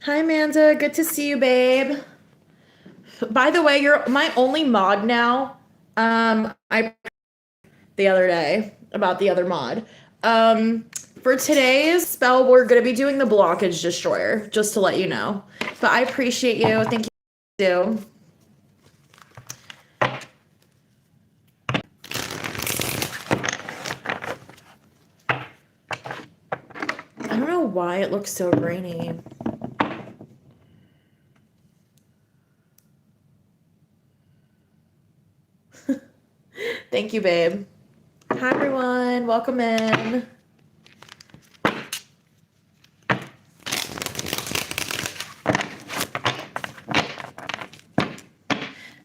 Hi, Amanda. Good to see you, babe. By the way, you're my only mod now. I the other day about the other mod. Um, for today's spell, we're gonna be doing the blockage destroyer, just to let you know. But I appreciate you. Thank you. I don't know why it looks so grainy. Thank you, babe. Hi, everyone. Welcome in.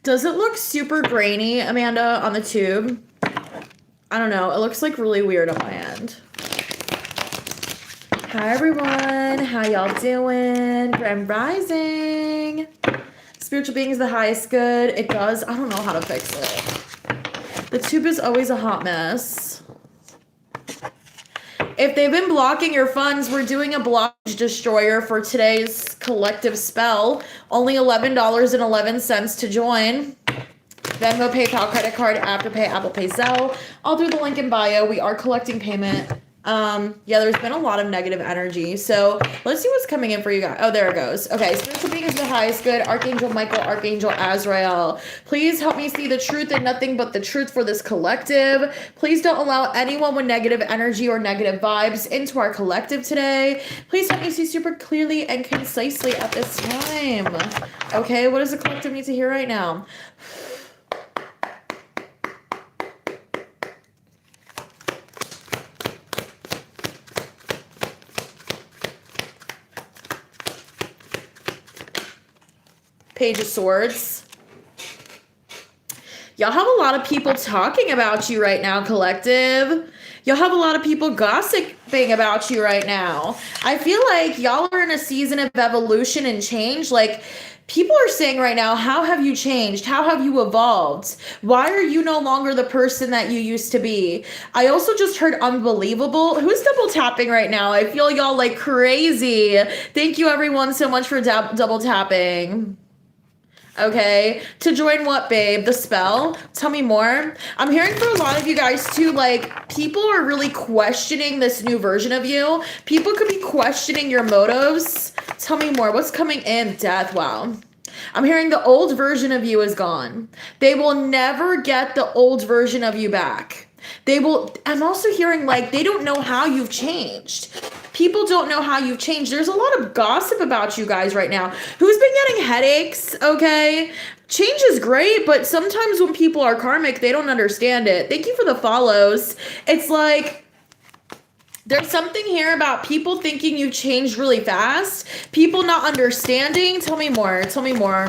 Does it look super grainy, Amanda, on the tube? I don't know. It looks like really weird on my end. Hi, everyone. How y'all doing? Grand Rising. Spiritual being is the highest good. It does. I don't know how to fix it. The tube is always a hot mess. If they've been blocking your funds, we're doing a blockage destroyer for today's collective spell. Only $11.11 to join. Venmo, PayPal, credit card, Afterpay, Apple Pay, Zelle. All through the link in bio. We are collecting payment. Yeah, there's been a lot of negative energy. So let's see what's coming in for you guys. Oh, there it goes. Okay, spiritual being is the highest good. Archangel Michael, Archangel Azrael. Please help me see the truth and nothing but the truth for this collective. Please don't allow anyone with negative energy or negative vibes into our collective today. Please help me see super clearly and concisely at this time. Okay, what does the collective need to hear right now? Page of Swords. Y'all have a lot of people talking about you right now, collective. Y'all have a lot of people gossiping about you right now. I feel like y'all are in a season of evolution and change. Like, people are saying right now, how have you changed? How have you evolved? Why are you no longer the person that you used to be? I also just heard unbelievable. Who's double tapping right now? I feel y'all like crazy. Thank you everyone so much for double tapping. Okay, to join what, babe? The spell? Tell me more. I'm hearing from a lot of you guys too, like, people are really questioning this new version of you. People could be questioning your motives. Tell me more. What's coming in? Death. Wow. I'm hearing the old version of you is gone. They will never get the old version of you back. I'm also hearing like they don't know how you've changed. People don't know how you've changed. There's a lot of gossip about you guys right now. Who's been getting headaches? Okay. Change is great, but sometimes when people are karmic, they don't understand it. Thank you for the follows. It's like there's something here about people thinking you changed really fast. People not understanding. Tell me more. Tell me more.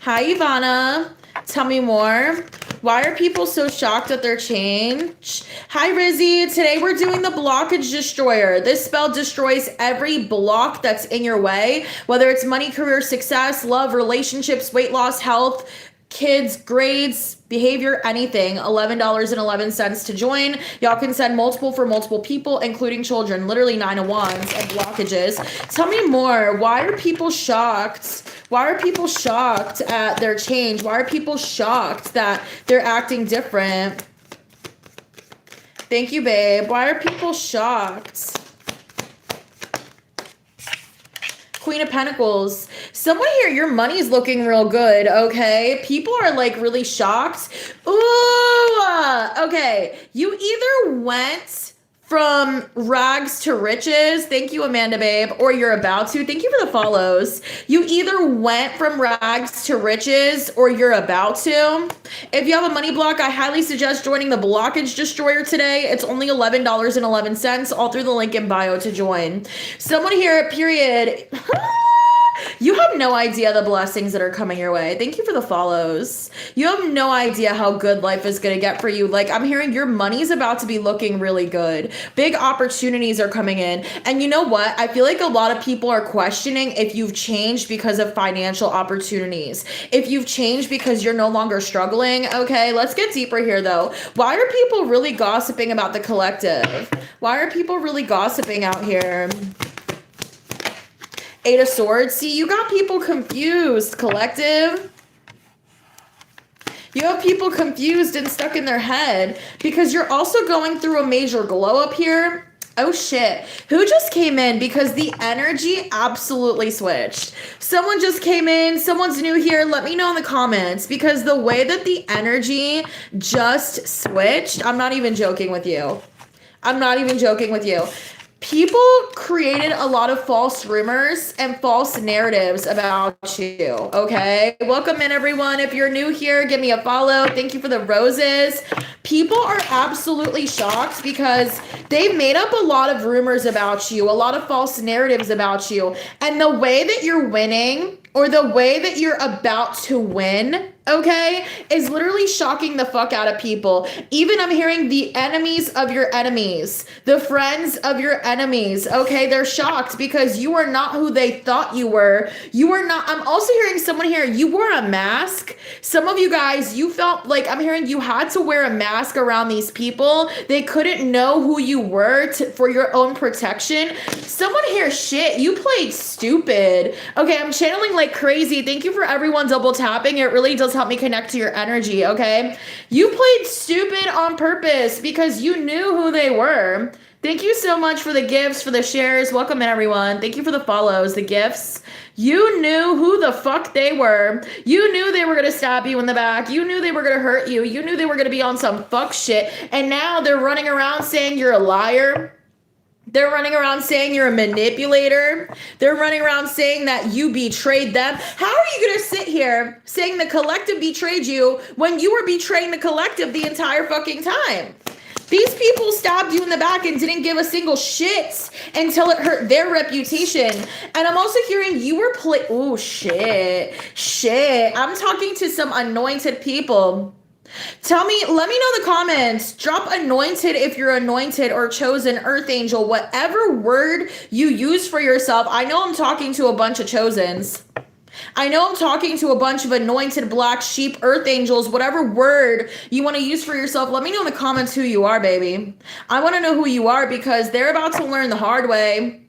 Hi, Ivana. Tell me more. Why are people so shocked at their change? Hi, Rizzy. Today we're doing the blockage destroyer. This spell destroys every block that's in your way, whether it's money, career, success, love, relationships, weight loss, health, kids, grades, behavior, anything. $11.11 to join. Y'all can send multiple for multiple people, including children. Literally 9 of wands and blockages. Tell me more. Why are people shocked? Why are people shocked at their change? Why are people shocked that they're acting different? Thank you, babe. Why are people shocked? Queen of Pentacles. Someone here, your money's looking real good, okay? People are like really shocked. Ooh, okay. You either went from rags to riches. Thank you, Amanda, babe. Or you're about to. Thank you for the follows. You either went from rags to riches or you're about to. If you have a money block, I highly suggest joining the blockage destroyer today. It's only $11.11, all through the link in bio to join. Someone here, period. You have no idea the blessings that are coming your way. Thank you for the follows. You have no idea how good life is going to get for you. Like, I'm hearing your money's about to be looking really good. Big opportunities are coming in. And you know what? I feel like a lot of people are questioning if you've changed because of financial opportunities. If you've changed because you're no longer struggling. Okay, let's get deeper here though. Why are people really gossiping about the collective? Why are people really gossiping out here? Eight of Swords. See, you got people confused, collective. You have people confused and stuck in their head because you're also going through a major glow up here. Oh shit. Who just came in? Because the energy absolutely switched. Someone just came in. Someone's new here. Let me know in the comments because the way that the energy just switched, I'm not even joking with you. I'm not even joking with you. People created a lot of false rumors and false narratives about you, okay? Welcome in, everyone. If you're new here, give me a follow. Thank you for the roses. People are absolutely shocked because they've made up a lot of rumors about you, a lot of false narratives about you. And the way that you're winning or the way that you're about to win, okay, is literally shocking the fuck out of people. Even I'm hearing the enemies of your enemies, the friends of your enemies, okay, they're shocked because you are not who they thought you were. You are not. I'm also hearing someone here, you wore a mask. Some of you guys, you felt like, I'm hearing you had to wear a mask around these people. They couldn't know who you were for your own protection. Someone here, shit, you played stupid. Okay, I'm channeling like crazy. Thank you for everyone double tapping. It really does help me connect to your energy, okay? You played stupid on purpose because you knew who they were. Thank you so much for the gifts, for the shares. Welcome in, everyone. Thank you for the follows, the gifts. You knew who the fuck they were. You knew they were going to stab you in the back. You knew they were going to hurt you. You knew they were going to be on some fuck shit. And now they're running around saying you're a liar. They're running around saying you're a manipulator. They're running around saying that you betrayed them. How are you going to sit here saying the collective betrayed you when you were betraying the collective the entire fucking time? These people stabbed you in the back and didn't give a single shit until it hurt their reputation. And I'm also hearing you were oh, shit. I'm talking to some anointed people. Let me know in the comments. Drop anointed if you're anointed or chosen, earth angel, whatever word you use for yourself. I know I'm talking to a bunch of chosens. I know I'm talking to a bunch of anointed black sheep, earth angels, whatever word you want to use for yourself. Let me know in the comments who you are, baby. I want to know who you are because they're about to learn the hard way.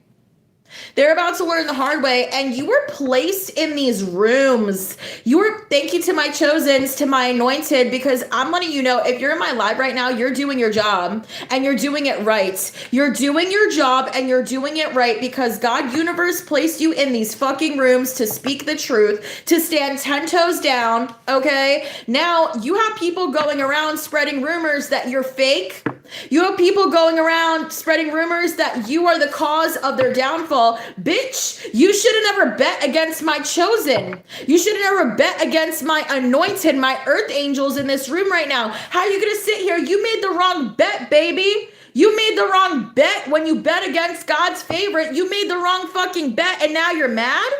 They're about to learn the hard way, and you were placed in these rooms. Thank you to my chosens, to my anointed, because I'm letting you know, if you're in my live right now, you're doing your job, and you're doing it right. You're doing your job, and you're doing it right, because God, universe, placed you in these fucking rooms to speak the truth, to stand 10 toes down, okay? Now, you have people going around spreading rumors that you're fake. You have people going around spreading rumors that you are the cause of their downfall. Bitch, you should have never bet against my chosen. You should have never bet against my anointed, my earth angels in this room right now. How are you going to sit here? You made the wrong bet, baby. You made the wrong bet when you bet against God's favorite. You made the wrong fucking bet, and now you're mad?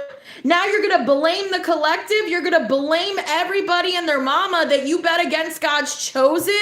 Now you're going to blame the collective. You're going to blame everybody and their mama that you bet against God's chosen.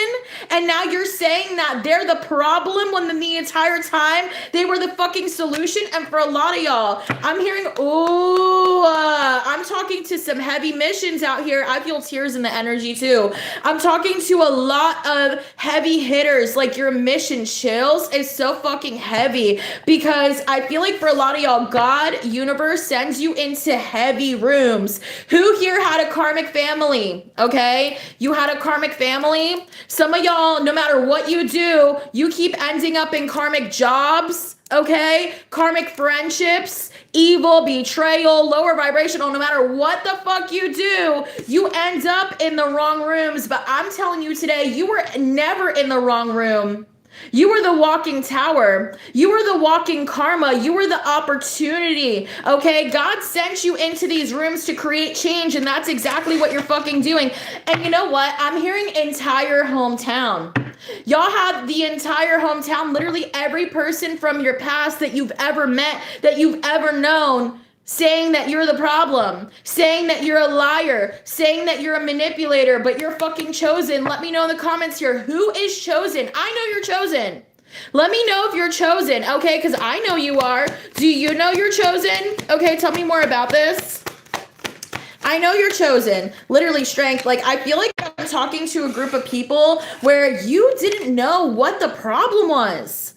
And now you're saying that they're the problem when the entire time they were the fucking solution. And for a lot of y'all, I'm hearing, I'm talking to some heavy missions out here. I feel tears in the energy too. I'm talking to a lot of heavy hitters. Like your mission chills is so fucking heavy because I feel like for a lot of y'all, God, universe sends you into heavy rooms. Who here had a karmic family? Okay, you had a karmic family. Some of y'all, no matter what you do, you keep ending up in karmic jobs. Okay, karmic friendships, evil, betrayal, lower vibrational. No matter what the fuck you do, you end up in the wrong rooms. But I'm telling you today, you were never in the wrong room. You were the walking tower. You were the walking karma. You were the opportunity. Okay, God sent you into these rooms to create change, and that's exactly what you're fucking doing. And you know what? I'm hearing entire hometown. Y'all have the entire hometown, literally every person from your past that you've ever met, that you've ever known, saying that you're the problem, saying that you're a liar, saying that you're a manipulator, but you're fucking chosen. Let me know in the comments here, who is chosen? I know you're chosen. Let me know if you're chosen, okay? Because I know you are. Do you know you're chosen? Okay, tell me more about this. I know you're chosen. Literally strength. Like, I feel like I'm talking to a group of people where you didn't know what the problem was.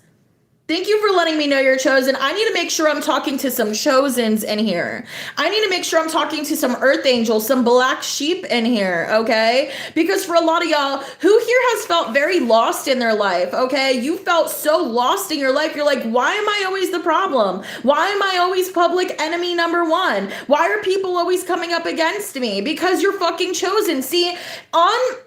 Thank you for letting me know you're chosen. I need to make sure I'm talking to some chosens in here. I need to make sure I'm talking to some earth angels, some black sheep in here, okay? Because for a lot of y'all, who here has felt very lost in their life, okay? You felt so lost in your life. You're like, why am I always the problem? Why am I always public enemy number one? Why are people always coming up against me? Because you're fucking chosen. See, on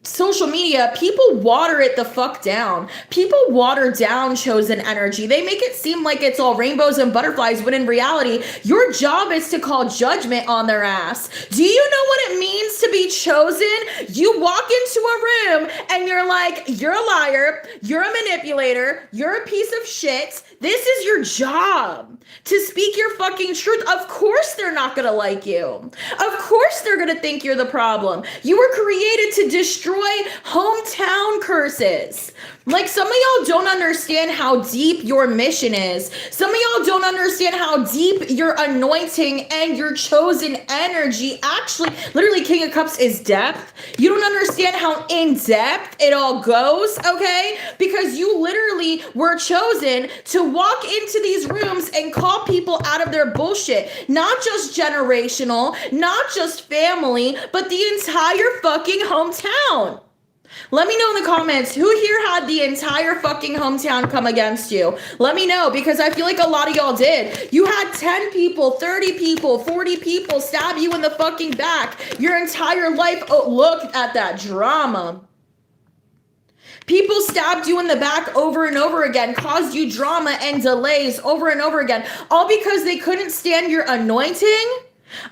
social media, people water it the fuck down. People water down chosen energy. They make it seem like it's all rainbows and butterflies, when in reality, your job is to call judgment on their ass. Do you know what it means to be chosen? You walk into a room and you're like, you're a liar, you're a manipulator, you're a piece of shit. This is your job, to speak your fucking truth. Of course they're not gonna like you. Of course they're gonna think you're the problem. You were created to destroy hometown curses. Like, some of y'all don't understand how deep your mission is. Some of y'all don't understand how deep your anointing and your chosen energy actually, literally, King of Cups is depth. You don't understand how in depth it all goes, okay? Because you literally were chosen to walk into these rooms and call people out of their bullshit. Not just generational, not just family, but the entire fucking hometown. Let me know in the comments, who here had the entire fucking hometown come against you? Let me know, because I feel like a lot of y'all did. You had 10 people, 30 people, 40 people stab you in the fucking back your entire life. Oh, look at that drama. People stabbed you in the back over and over again, caused you drama and delays over and over again, all because they couldn't stand your anointing.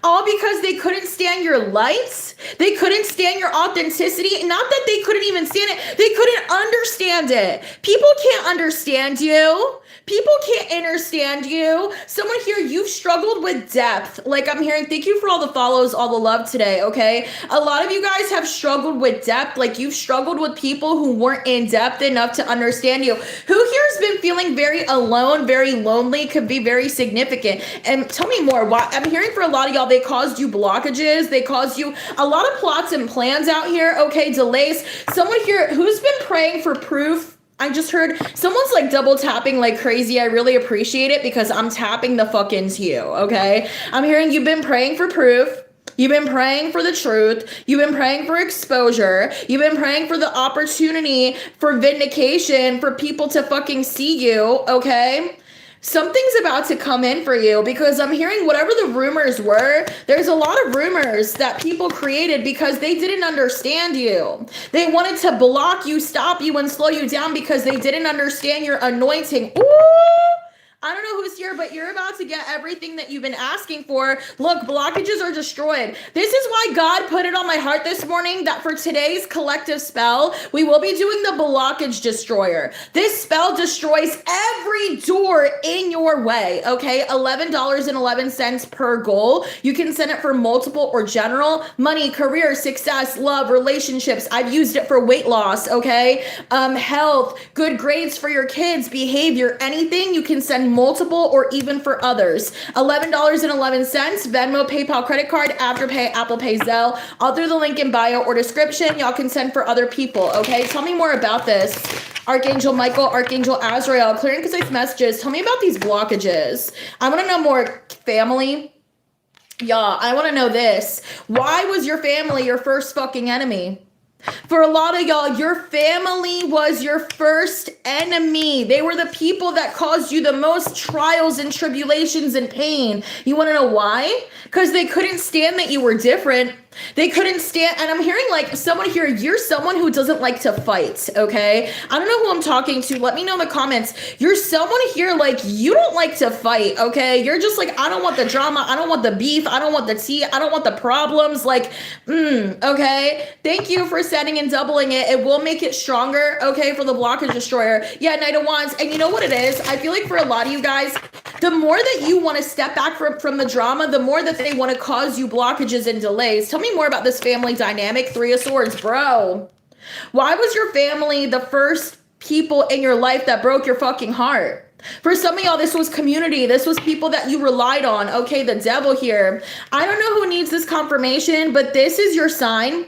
All because they couldn't stand your lights. They couldn't stand your authenticity. Not that they couldn't even stand it. They couldn't understand it. People can't understand you. People can't understand you. Someone here, you've struggled with depth. Like, I'm hearing, thank you for all the follows, all the love today, okay? A lot of you guys have struggled with depth. Like, you've struggled with people who weren't in depth enough to understand you. Who here has been feeling very alone, very lonely, could be very significant? And tell me more. Why? I'm hearing for a lot of y'all, they caused you blockages. They caused you a lot of plots and plans out here, okay? Delays. Someone here who's been praying for proof. I just heard someone's like double tapping like crazy. I really appreciate it, because I'm tapping the fuck into you, okay? I'm hearing you've been praying for proof. You've been praying for the truth. You've been praying for exposure. You've been praying for the opportunity for vindication, for people to fucking see you, okay? Something's about to come in for you, because I'm hearing whatever the rumors were, there's a lot of rumors that people created because they didn't understand you. They wanted to block you, stop you, and slow you down because they didn't understand your anointing. Ooh! I don't know who's here, but you're about to get everything that you've been asking for. Look, blockages are destroyed. This is why God put it on my heart this morning that for today's collective spell, we will be doing the blockage destroyer. This spell destroys every door in your way, okay? $11.11 per goal. You can send it for multiple or general. Money, career, success, love, relationships. I've used it for weight loss, okay? Health, good grades for your kids, behavior, anything. You can send multiple or even for others. $11.11, Venmo, PayPal, credit card, Afterpay, Apple Pay, Zelle, all through the link in bio or description. Y'all can send for other people, okay? Tell me more about this. Archangel Michael, Archangel Azrael, clearing concise messages. Tell me about these blockages. I want to know more. Family. Y'all, I want to know this. Why was your family your first fucking enemy? For a lot of y'all, your family was your first enemy. They were the people that caused you the most trials and tribulations and pain. You want to know why? Because they couldn't stand that you were different. They couldn't stand, and I'm hearing like someone here, you're someone who doesn't like to fight, okay? I don't know who I'm talking to. Let me know in the comments. You're someone here like you don't like to fight, okay? You're just like, I don't want the drama. I don't want the beef. I don't want the tea. I don't want the problems. Like, okay? Thank you for setting and doubling it. It will make it stronger, okay, for the blockage destroyer. Yeah, Knight of Wands. And you know what it is? I feel like for a lot of you guys, the more that you want to step back from the drama, the more that they want to cause you blockages and delays. Tell me more about this family dynamic. Three of Swords, bro. Why was your family the first people in your life that broke your fucking heart? For some of y'all, this was community. This was people that you relied on. Okay, the devil here. I don't know who needs this confirmation, but this is your sign.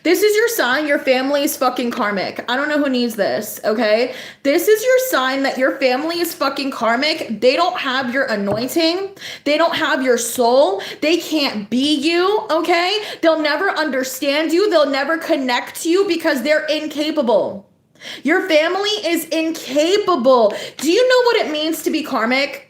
This is your sign your family is fucking karmic. I don't know who needs this, okay? This is your sign that your family is fucking karmic. They don't have your anointing. They don't have your soul. They can't be you, okay? They'll never understand you. They'll never connect to you because they're incapable. Your family is incapable. Do you know what it means to be karmic?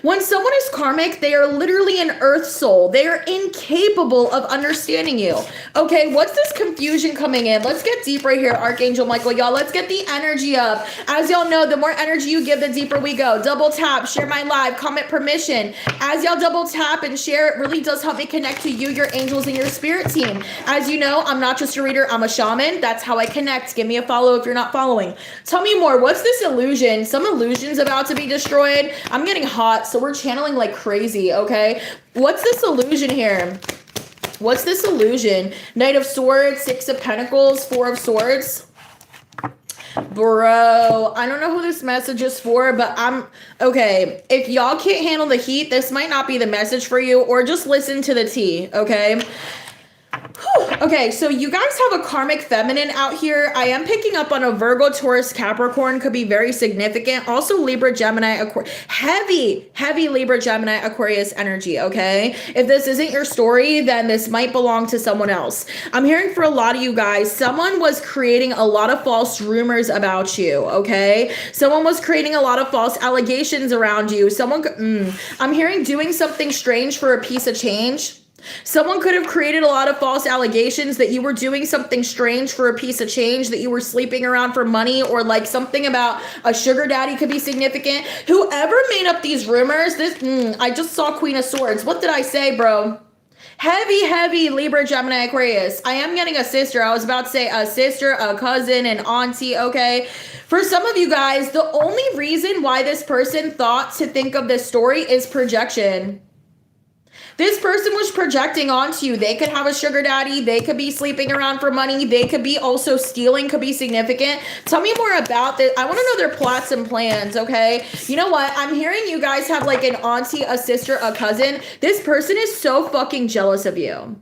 When someone is karmic, they are literally an earth soul. They are incapable of understanding you. Okay, what's this confusion coming in? Let's get deep right here, Archangel Michael. Y'all, let's get the energy up. As y'all know, the more energy you give, the deeper we go. Double tap, share my live, comment permission. As y'all double tap and share, it really does help me connect to you, your angels, and your spirit team. As you know, I'm not just a reader, I'm a shaman. That's how I connect. Give me a follow if you're not following. Tell me more. What's this illusion? Some illusion's about to be destroyed. I'm getting hot. So we're channeling like crazy, okay? What's this illusion here? What's this illusion? Knight of Swords, Six of Pentacles, Four of Swords. Bro, I don't know who this message is for, but okay. If y'all can't handle the heat, this might not be the message for you, or just listen to the tea, okay? Okay, so you guys have a karmic feminine out here. I am picking up on a Virgo, Taurus, Capricorn, could be very significant. Also Libra, Gemini, Aquarius, heavy Libra, Gemini, Aquarius energy, okay? If this isn't your story, then this might belong to someone else. I'm hearing for a lot of you guys, someone was creating a lot of false rumors about you, okay? Someone was creating a lot of false allegations around you. I'm hearing doing something strange for a piece of change. Someone could have created a lot of false allegations that you were doing something strange for a piece of change, that you were sleeping around for money, or like something about a sugar daddy could be significant. Whoever made up these rumors, I just saw Queen of Swords. What did I say, bro? Heavy Libra, Gemini, Aquarius. I am getting a sister. I was about to say a sister, a cousin, an auntie, okay? For some of you guys, the only reason why this person thought to think of this story is projection. This person was projecting onto you. They could have a sugar daddy. They could be sleeping around for money. They could be also stealing, could be significant. Tell me more about this. I want to know their plots and plans, okay? You know what? I'm hearing you guys have like an auntie, a sister, a cousin. This person is so fucking jealous of you.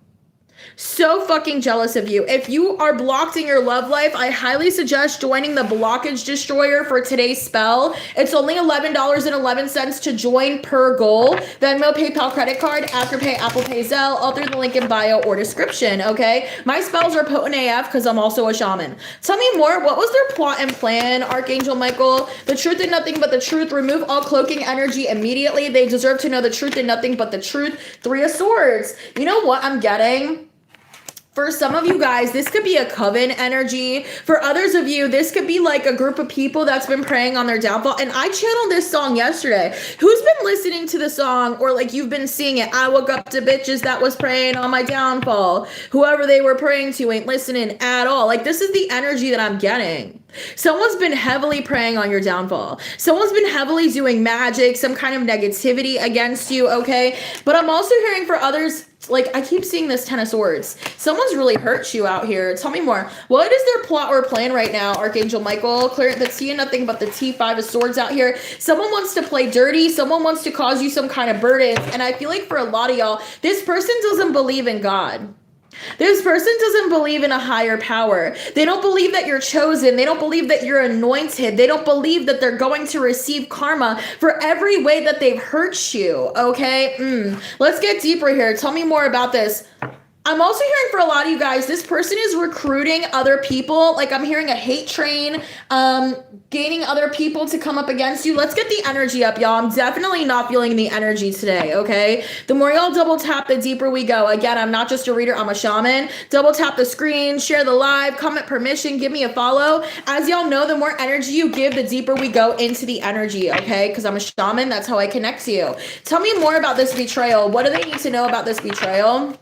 So fucking jealous of you. If you are blocked in your love life, I highly suggest joining the blockage destroyer for today's spell. It's only $11.11 to join per goal. Venmo, PayPal, credit card, Afterpay, Apple Pay, Zelle, all through the link in bio or description, okay? My spells are potent AF because I'm also a shaman. Tell me more. What was their plot and plan, Archangel Michael? The truth and nothing but the truth. Remove all cloaking energy immediately. They deserve to know the truth and nothing but the truth. Three of Swords. You know what I'm getting? For some of you guys, this could be a coven energy. For others of you, this could be like a group of people that's been praying on their downfall. And I channeled this song yesterday. Who's been listening to the song, or like you've been seeing it? I woke up to bitches that was praying on my downfall. Whoever they were praying to ain't listening at all. Like, this is the energy that I'm getting. Someone's been heavily preying on your downfall. Someone's been heavily doing magic, some kind of negativity against you, okay? But I'm also hearing for others, like, I keep seeing this Ten of Swords. Someone's really hurt you out here. Tell me more. What is their plot or plan right now, Archangel Michael? Clear the T and nothing but the T. Five of Swords out here. Someone wants to play dirty. Someone wants to cause you some kind of burden. And I feel like for a lot of y'all, this person doesn't believe in God. This person doesn't believe in a higher power. They don't believe that you're chosen. They don't believe that you're anointed. They don't believe that they're going to receive karma for every way that they've hurt you, okay? Let's get deeper here. Tell me more about this. I'm also hearing for a lot of you guys, this person is recruiting other people. Like, I'm hearing a hate train, gaining other people to come up against you. Let's get the energy up, y'all. I'm definitely not feeling the energy today, okay? The more y'all double tap, the deeper we go. Again, I'm not just a reader, I'm a shaman. Double tap the screen, share the live, comment permission, give me a follow. As y'all know, the more energy you give, the deeper we go into the energy, okay? Because I'm a shaman, that's how I connect to you. Tell me more about this betrayal. What do they need to know about this betrayal?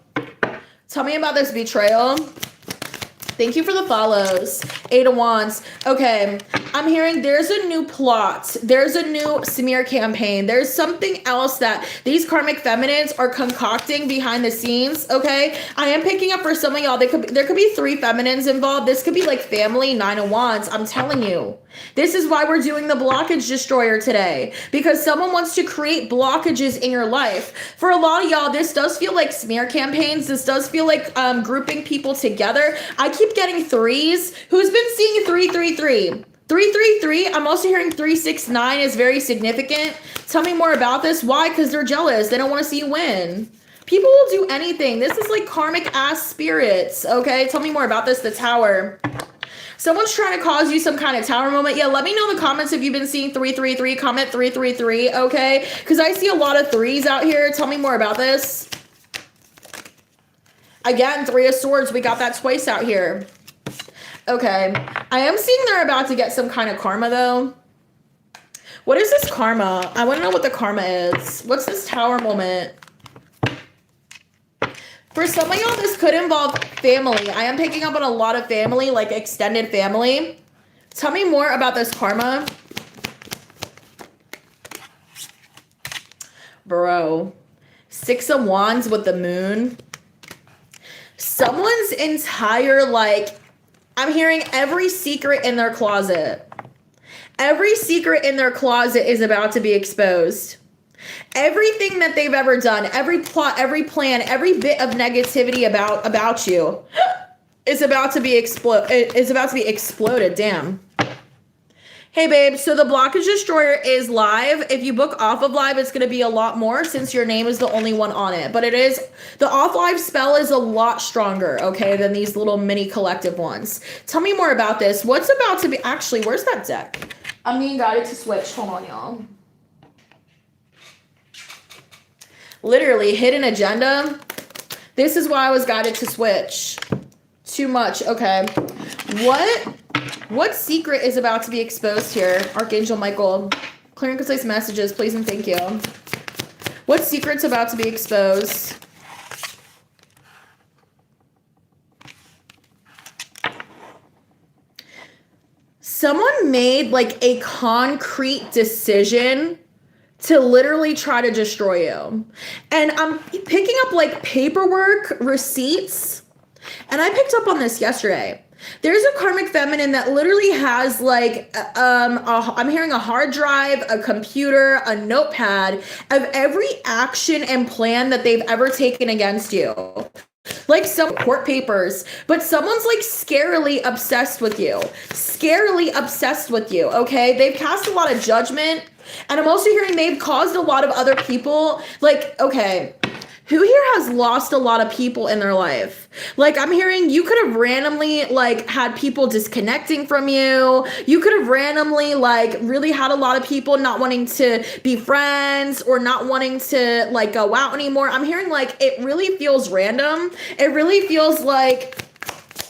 Tell me about this betrayal. Thank you for the follows. Eight of Wands. Okay, I'm hearing there's a new plot. There's a new smear campaign. There's something else that these karmic feminines are concocting behind the scenes, okay? I am picking up for some of y'all, there could be 3 feminines involved. This could be like family, 9 of Wands. I'm telling you. This is why we're doing the blockage destroyer today, because someone wants to create blockages in your life. For a lot of y'all, this does feel like smear campaigns. This does feel like grouping people together. I keep getting 3s. Who's been seeing 333? 333. I'm also hearing 369 is very significant. Tell me more about this. Why? Because they're jealous. They don't want to see you win. People will do anything. This is like karmic ass spirits. Okay, tell me more about this. The Tower. Someone's trying to cause you some kind of tower moment. Yeah, let me know in the comments if you've been seeing 333. Comment 333, okay? Because I see a lot of 3s out here. Tell me more about this. Again, 3 of Swords. We got that twice out here. Okay. I am seeing they're about to get some kind of karma, though. What is this karma? I want to know what the karma is. What's this tower moment? For some of y'all, this could involve family. I am picking up on a lot of family, like extended family. Tell me more about this karma. Bro. 6 of Wands with the Moon. Someone's entire, like, I'm hearing every secret in their closet. Every secret in their closet is about to be exposed. Everything that they've ever done, every plot, every plan, every bit of negativity about you is about to be exploded. Damn. Hey babe, so the blockage destroyer is live. If you book off of live, it's going to be a lot more since your name is the only one on it. But it is, the off live spell is a lot stronger, okay, than these little mini collective ones. Tell me more about this. What's about to be, actually, where's that deck? I'm being guided to switch. Hold on, y'all. Literally, hidden agenda. This is why I was guided to switch. Too much. Okay. What secret is about to be exposed here? Archangel Michael. Clear and concise messages, please and thank you. What secret's about to be exposed? Someone made like a concrete decision to literally try to destroy you. And I'm picking up like paperwork, receipts. And I picked up on this yesterday. There's a karmic feminine that literally has like, I'm hearing a hard drive, a computer, a notepad of every action and plan that they've ever taken against you. Like some court papers, but someone's like scarily obsessed with you. Scarily obsessed with you, okay? They've cast a lot of judgment. And I'm also hearing they've caused a lot of other people, like, okay, who here has lost a lot of people in their life? Like, I'm hearing you could have randomly, like, had people disconnecting from you. You could have randomly, like, really had a lot of people not wanting to be friends or not wanting to, like, go out anymore. I'm hearing, like, it really feels random. It really feels like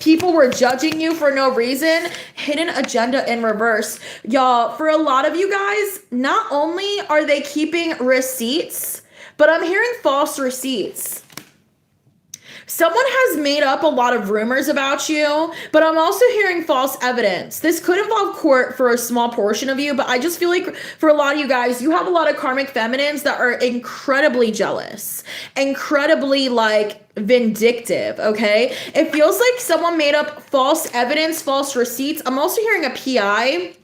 people were judging you for no reason. Hidden agenda in reverse. Y'all, for a lot of you guys, not only are they keeping receipts, but I'm hearing false receipts. Someone has made up a lot of rumors about you, but I'm also hearing false evidence. This could involve court for a small portion of you, but I just feel like for a lot of you guys, you have a lot of karmic feminines that are incredibly jealous, incredibly like vindictive, okay? It feels like someone made up false evidence, false receipts. I'm also hearing a PI.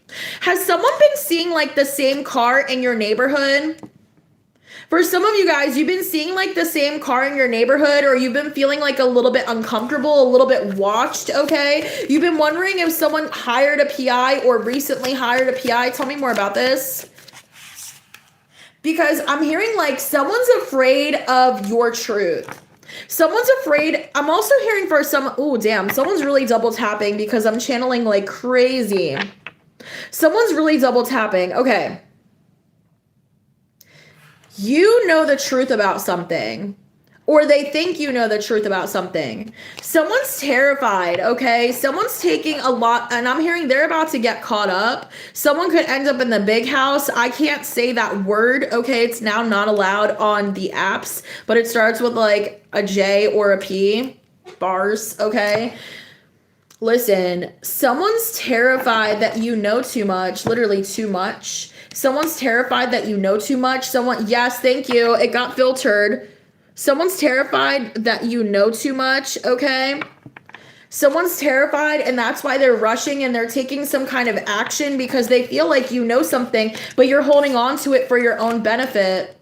Has someone been seeing like the same car in your neighborhood? For some of you guys, you've been seeing like the same car in your neighborhood, or you've been feeling like a little bit uncomfortable, a little bit watched, okay? You've been wondering if someone hired a PI or recently hired a PI. Tell me more about this. Because I'm hearing like someone's afraid of your truth. Someone's afraid. I'm also hearing for some, oh damn, someone's really double tapping because I'm channeling like crazy. Someone's really double tapping. Okay. You know the truth about something, or they think you know the truth about something. Someone's terrified, okay? Someone's taking a lot, and I'm hearing they're about to get caught up. Someone could end up in the big house. I can't say that word, okay? It's now not allowed on the apps, but it starts with like a J or a P, bars, okay? Listen, someone's terrified that you know too much, literally too much. Someone's terrified that you know too much. Yes, thank you. It got filtered. Someone's terrified that you know too much, okay? Someone's terrified, and that's why they're rushing and they're taking some kind of action because they feel like you know something, but you're holding on to it for your own benefit.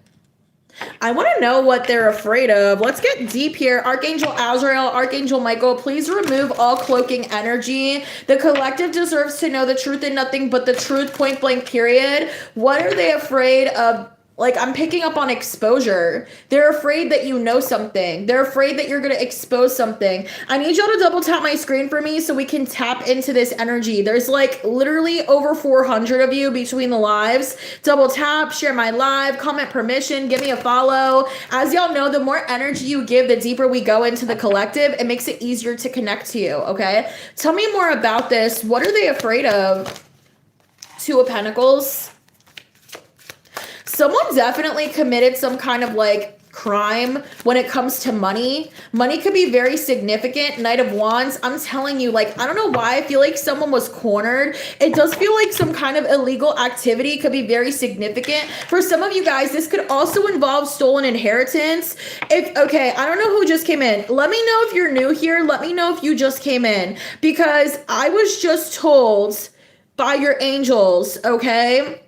I want to know what they're afraid of. Let's get deep here. Archangel Azrael, Archangel Michael, please remove all cloaking energy. The collective deserves to know the truth and nothing but the truth, point blank, period. What are they afraid of? Like, I'm picking up on exposure. They're afraid that you know something. They're afraid that you're going to expose something. I need y'all to double tap my screen for me so we can tap into this energy. There's like literally over 400 of you between the lives. Double tap, share my live, comment permission, give me a follow. As y'all know, the more energy you give, the deeper we go into the collective. It makes it easier to connect to you, okay? Tell me more about this. What are they afraid of? Two of Pentacles. Someone definitely committed some kind of like crime when it comes to money. Money could be very significant. Knight of Wands, I'm telling you, like, I don't know why I feel like someone was cornered. It does feel like some kind of illegal activity could be very significant. For some of you guys, this could also involve stolen inheritance. Okay, I don't know who just came in. Let me know if you're new here. Let me know if you just came in, because I was just told by your angels, okay?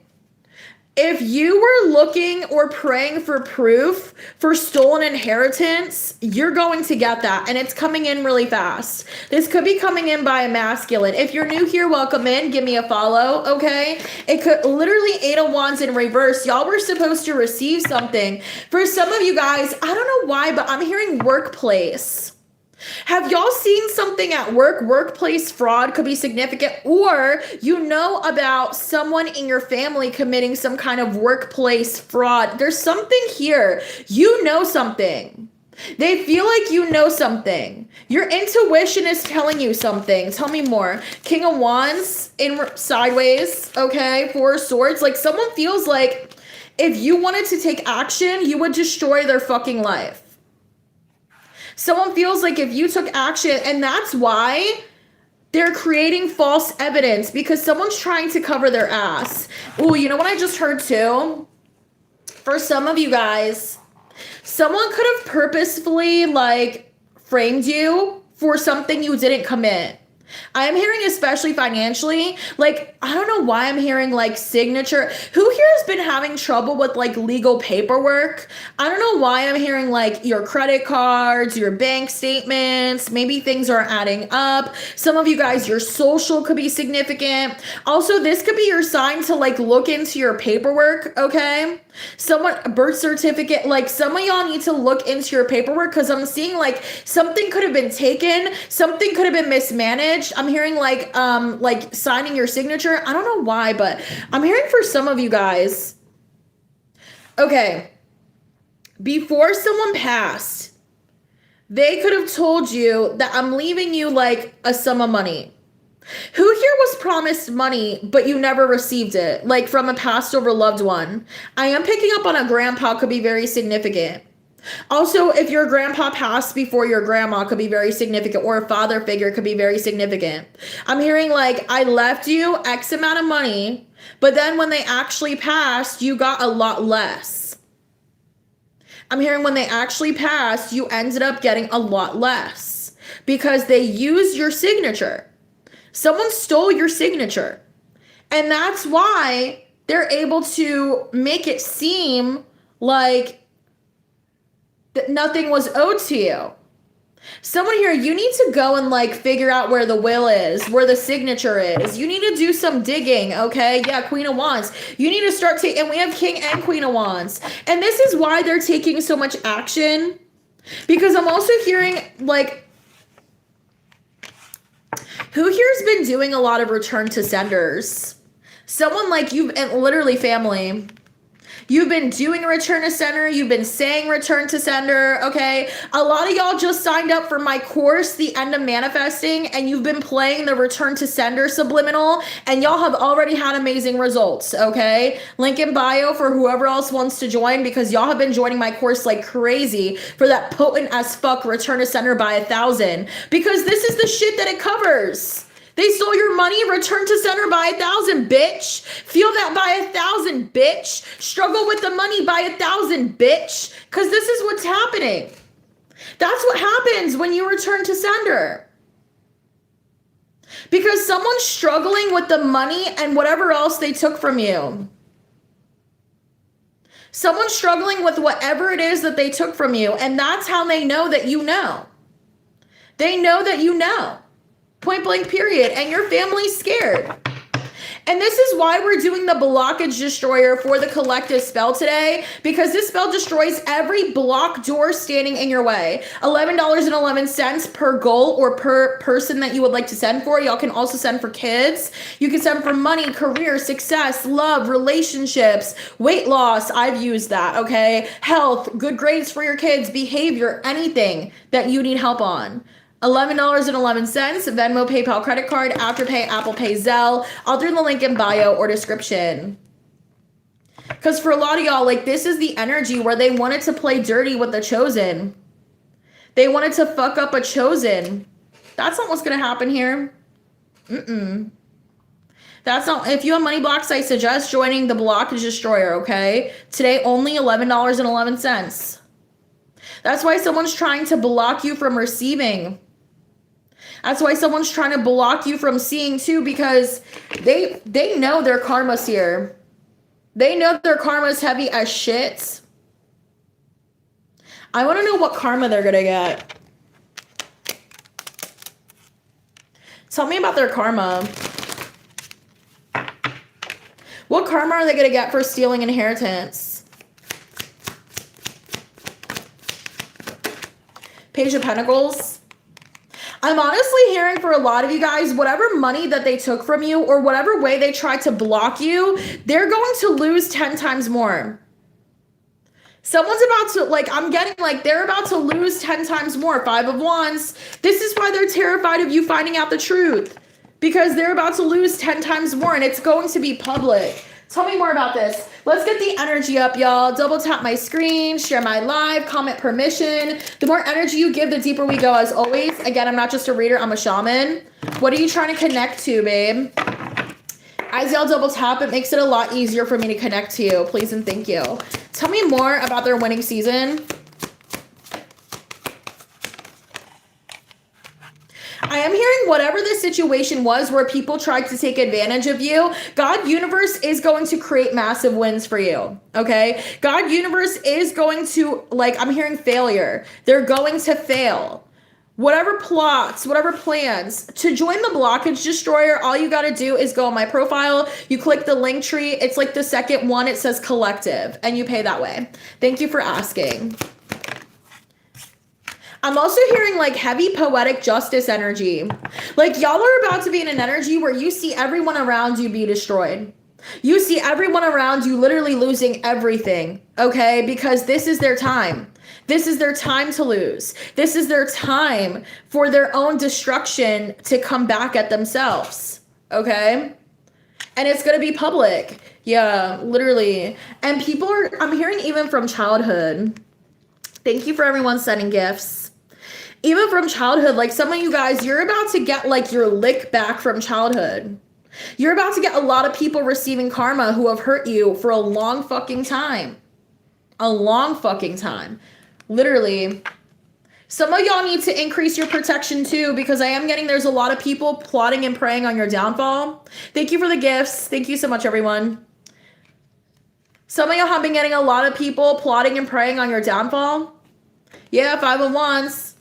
If you were looking or praying for proof for stolen inheritance, you're going to get that, and it's coming in really fast. This could be coming in by a masculine. If you're new here, welcome in. Give me a follow, okay? It could literally 8 of Wands in reverse. Y'all were supposed to receive something. For some of you guys, I don't know why, but I'm hearing workplace. Have y'all seen something at work? Workplace fraud could be significant, or you know about someone in your family committing some kind of workplace fraud. There's something here. You know something. They feel like you know something. Your intuition is telling you something. Tell me more. King of Wands in sideways, okay? 4 of Swords. Like, someone feels like if you wanted to take action, you would destroy their fucking life. Someone feels like if you took action, and that's why they're creating false evidence, because someone's trying to cover their ass. Oh, you know what I just heard too? For some of you guys, someone could have purposefully like framed you for something you didn't commit. I'm hearing especially financially, like, I don't know why I'm hearing like signature. Who here has been having trouble with like legal paperwork? I don't know why I'm hearing like your credit cards, your bank statements, maybe things are adding up. Some of you guys, your social could be significant. Also, this could be your sign to like look into your paperwork, okay? Someone, birth certificate, like some of y'all need to look into your paperwork, because I'm seeing like something could have been taken, something could have been mismanaged. I'm hearing like signing your signature. I don't know why, but I'm hearing for some of you guys. Okay, before someone passed, they could have told you that I'm leaving you like a sum of money. Who here was promised money, but you never received it? Like from a passed over loved one. I am picking up on a grandpa could be very significant. Also, if your grandpa passed before your grandma could be very significant, or a father figure could be very significant. I'm hearing like, I left you X amount of money, but then when they actually passed, you got a lot less. I'm hearing when they actually passed, you ended up getting a lot less because they used your signature. Someone stole your signature. And that's why they're able to make it seem like that nothing was owed to you. Someone here, you need to go and like figure out where the will is, where the signature is. You need to do some digging, okay? Yeah, Queen of Wands. You need to start taking, and we have King and Queen of Wands. And this is why they're taking so much action, because I'm also hearing like, who here's been doing a lot of return to senders? Someone like you, and literally family. You've been doing return to sender. You've been saying return to sender, okay? A lot of y'all just signed up for my course, The End of Manifesting, and you've been playing the return to sender subliminal, and y'all have already had amazing results, okay? Link in bio for whoever else wants to join, because y'all have been joining my course like crazy for that potent as fuck return to sender by 1,000, because this is the shit that it covers. They stole your money, return to sender by 1,000, bitch. Feel that by 1,000, bitch. Struggle with the money by 1,000, bitch. Because this is what's happening. That's what happens when you return to sender. Because someone's struggling with the money and whatever else they took from you. Someone's struggling with whatever it is that they took from you. And that's how they know that you know. They know that you know. Point blank period. And your family's scared. And this is why we're doing the blockage destroyer for the collective spell today, because this spell destroys every block door standing in your way. $11.11 per goal or per person that you would like to send for. Y'all can also send for kids. You can send for money, career, success, love, relationships, weight loss. I've used that, okay? Health, good grades for your kids, behavior, anything that you need help on. $11.11, Venmo, PayPal, credit card, Afterpay, Apple Pay, Zelle. I'll do the link in bio or description. Because for a lot of y'all, like, this is the energy where they wanted to play dirty with the chosen. They wanted to fuck up a chosen. That's not what's going to happen here. That's not, if you have money blocks, I suggest joining the blockage destroyer, okay? Today, only $11.11. That's why someone's trying to block you from receiving. That's why someone's trying to block you from seeing too, because they know their karma's here. They know their karma's heavy as shit. I want to know what karma they're going to get. Tell me about their karma. What karma are they going to get for stealing inheritance? Page of Pentacles. I'm honestly hearing for a lot of you guys, whatever money that they took from you or whatever way they tried to block you, they're going to lose 10 times more. Someone's about to, like, I'm getting like they're about to lose 10 times more. 5 of Wands. This is why they're terrified of you finding out the truth, because they're about to lose 10 times more and it's going to be public. Tell me more about this. Let's get the energy up, y'all. Double tap my screen, share my live, comment permission. The more energy you give, the deeper we go, as always. Again, I'm not just a reader, I'm a shaman. What are you trying to connect to, babe? As y'all double tap, it makes it a lot easier for me to connect to you. Please and thank you. Tell me more about their winning season. I am hearing whatever the situation was where people tried to take advantage of you, God universe is going to create massive wins for you, okay? God universe is going to, like, I'm hearing failure. They're going to fail. Whatever plots, whatever plans. To join the blockage destroyer, all you got to do is go on my profile. You click the link tree. It's like the second one. It says collective, and you pay that way. Thank you for asking. I'm also hearing like heavy poetic justice energy. Like y'all are about to be in an energy where you see everyone around you be destroyed. You see everyone around you literally losing everything, okay? Because this is their time. This is their time to lose. This is their time for their own destruction to come back at themselves, okay? And it's going to be public. Yeah, literally. And people are, I'm hearing even from childhood. Thank you for everyone sending gifts. Even from childhood, like some of you guys, you're about to get like your lick back from childhood. You're about to get a lot of people receiving karma who have hurt you for a long fucking time. A long fucking time. Literally. Some of y'all need to increase your protection too, because I am getting there's a lot of people plotting and praying on your downfall. Thank you for the gifts. Thank you so much, everyone. Some of y'all have been getting a lot of people plotting and praying on your downfall. Yeah, 5 of Wands.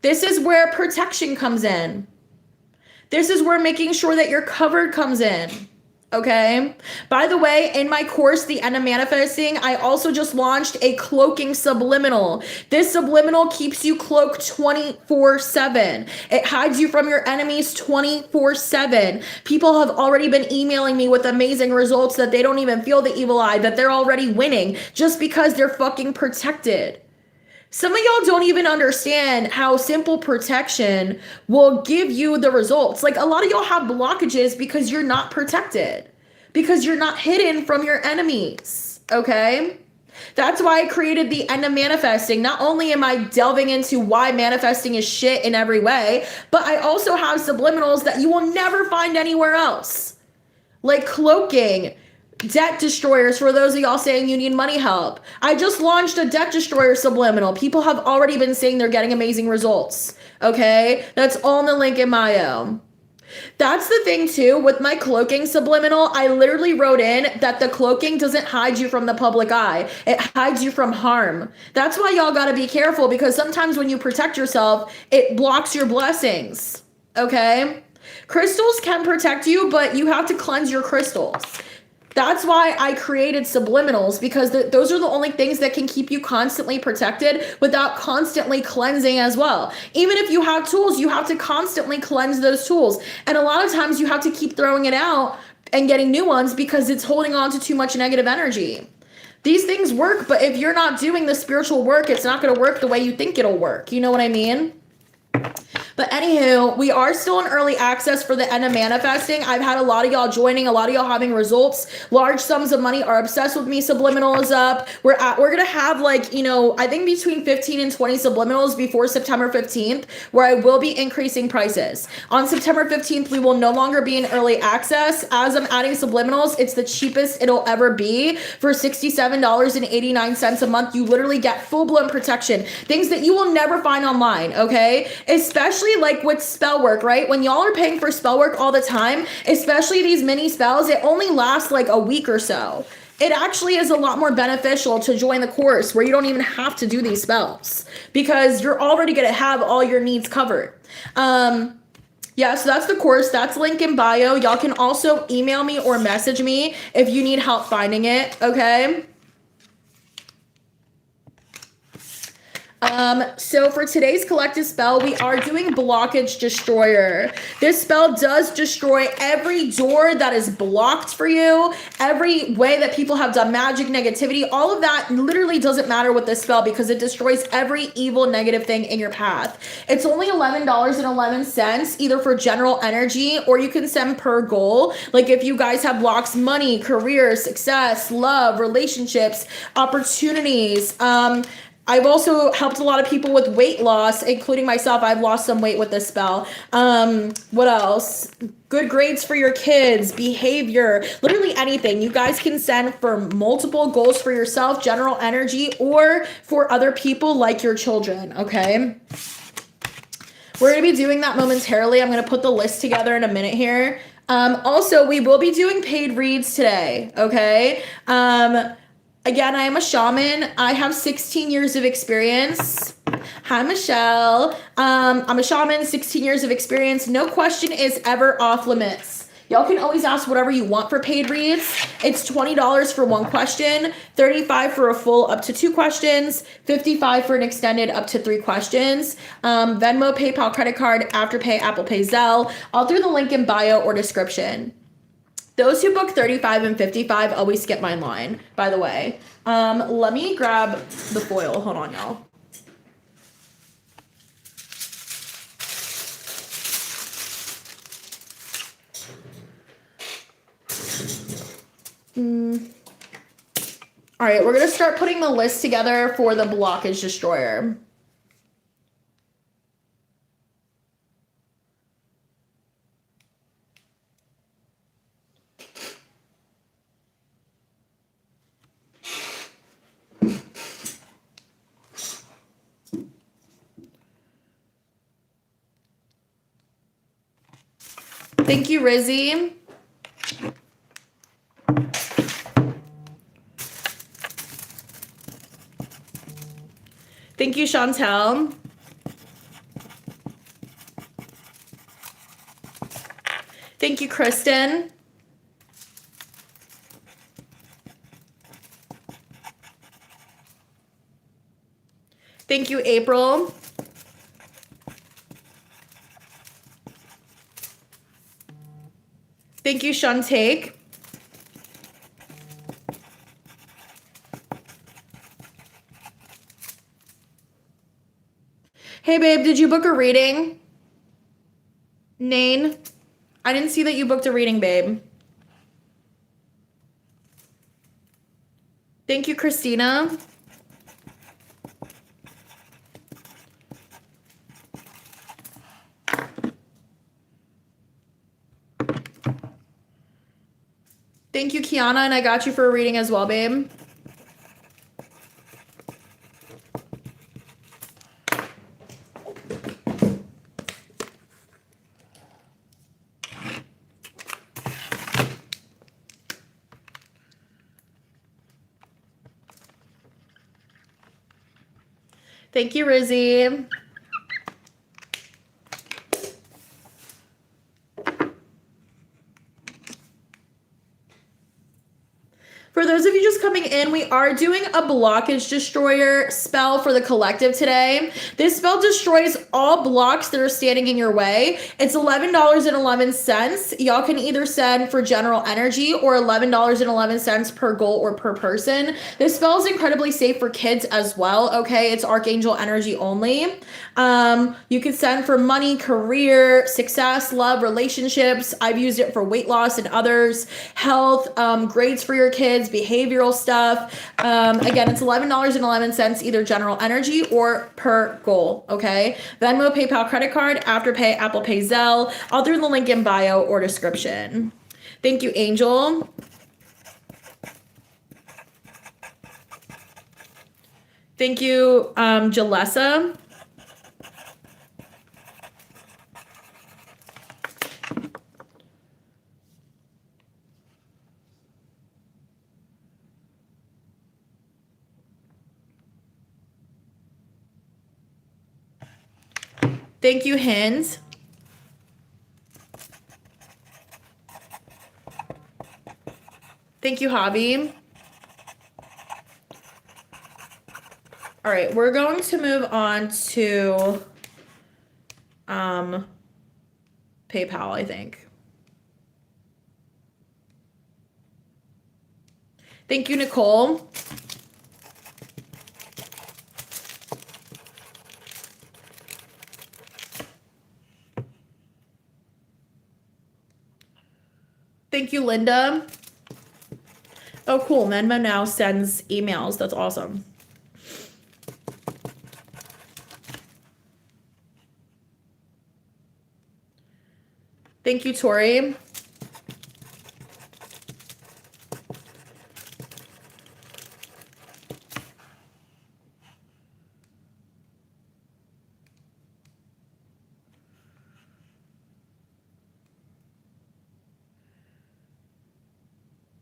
This is where protection comes in. This is where making sure that you're covered comes in. Okay. By the way, in my course, The End of Manifesting, I also just launched a cloaking subliminal. This subliminal keeps you cloaked 24/7. It hides you from your enemies 24/7. People have already been emailing me with amazing results that they don't even feel the evil eye, that they're already winning just because they're fucking protected. Some of y'all don't even understand how simple protection will give you the results. Like, a lot of y'all have blockages because you're not protected, because you're not hidden from your enemies. Okay? That's why I created The End of Manifesting. Not only am I delving into why manifesting is shit in every way, but I also have subliminals that you will never find anywhere else. Like cloaking, debt destroyers for those of y'all saying you need money help. I just launched a debt destroyer subliminal. People have already been saying they're getting amazing results. Okay? That's all in the link in bio. That's the thing too with my cloaking subliminal. I literally wrote in that the cloaking doesn't hide you from the public eye. It hides you from harm. That's why y'all got to be careful, because sometimes when you protect yourself, it blocks your blessings. Okay? Crystals can protect you, but you have to cleanse your crystals. That's why I created subliminals, because those are the only things that can keep you constantly protected without constantly cleansing as well. Even if you have tools, you have to constantly cleanse those tools. And a lot of times you have to keep throwing it out and getting new ones because it's holding on to too much negative energy. These things work, but if you're not doing the spiritual work, it's not going to work the way you think it'll work. You know what I mean? But anywho, we are still in early access for The End of Manifesting. I've had a lot of y'all joining, a lot of y'all having results. Large sums of money are obsessed with me. Subliminal is up. We're gonna have, like, you know, I think between 15 and 20 subliminals before September 15th, where I will be increasing prices. On September 15th, we will no longer be in early access. As I'm adding subliminals, it's the cheapest it'll ever be. For $67.89 a month, you literally get full-blown protection. Things that you will never find online, okay? Especially like with spell work, right? When y'all are paying for spell work all the time, especially these mini spells, it only lasts like a week or so. It actually is a lot more beneficial to join the course where you don't even have to do these spells, because you're already going to have all your needs covered. Yeah, so that's the course. That's link in bio. Y'all can also email me or message me if you need help finding it, okay? So for today's collective spell, we are doing Blockage Destroyer. This spell does destroy every door that is blocked for you, every way that people have done magic, negativity, all of that literally doesn't matter with this spell, because it destroys every evil, negative thing in your path. It's only $11.11, either for general energy, or you can send per goal. Like if you guys have blocks, money, career, success, love, relationships, opportunities, I've also helped a lot of people with weight loss, including myself. I've lost some weight with this spell. What else? Good grades for your kids, behavior, literally anything. You guys can send for multiple goals for yourself, general energy, or for other people like your children, okay? We're going to be doing that momentarily. I'm going to put the list together in a minute here. Also, we will be doing paid reads today, okay? Again, I am a shaman. I have 16 years of experience. Hi, Michelle. I'm a shaman, 16 years of experience. No question is ever off limits. Y'all can always ask whatever you want for paid reads. It's $20 for one question, $35 for a full up to 2 questions, $55 for an extended up to 3 questions. Venmo, PayPal, credit card, Afterpay, Apple Pay, Zelle, all through the link in bio or description. Those who book 35 and 55 always skip my line, by the way. Let me grab the foil. Hold on, y'all. All right, we're going to start putting the list together for the Blockage Destroyer. Thank you, Rizzy. Thank you, Chantel. Thank you, Kristen. Thank you, April. Thank you, Shantae. Hey, babe, did you book a reading? Nain? I didn't see that you booked a reading, babe. Thank you, Christina. Thank you, Kiana, and I got you for a reading as well, babe. Thank you, Rizzy. For those of you just coming in, we are doing a blockage destroyer spell for the collective today. This spell destroys all blocks that are standing in your way. It's $11.11. Y'all can either send for general energy or $11.11 per goal or per person. This spell is incredibly safe for kids as well, okay? It's archangel energy only. You can send for money, career, success, love, relationships. I've used it for weight loss and others, health, grades for your kids, behavioral stuff. Again, it's $11.11, either general energy or per goal, okay? Venmo, PayPal, credit card, Afterpay, Apple Pay, Zelle, all through the link in bio or description. Thank you, Angel. Thank you, Jalessa. Thank you, Hins. Thank you, Hobby. All right, we're going to move on to PayPal, I think. Thank you, Nicole. Thank you, Linda. Oh, cool. Venmo now sends emails. That's awesome. Thank you, Tori.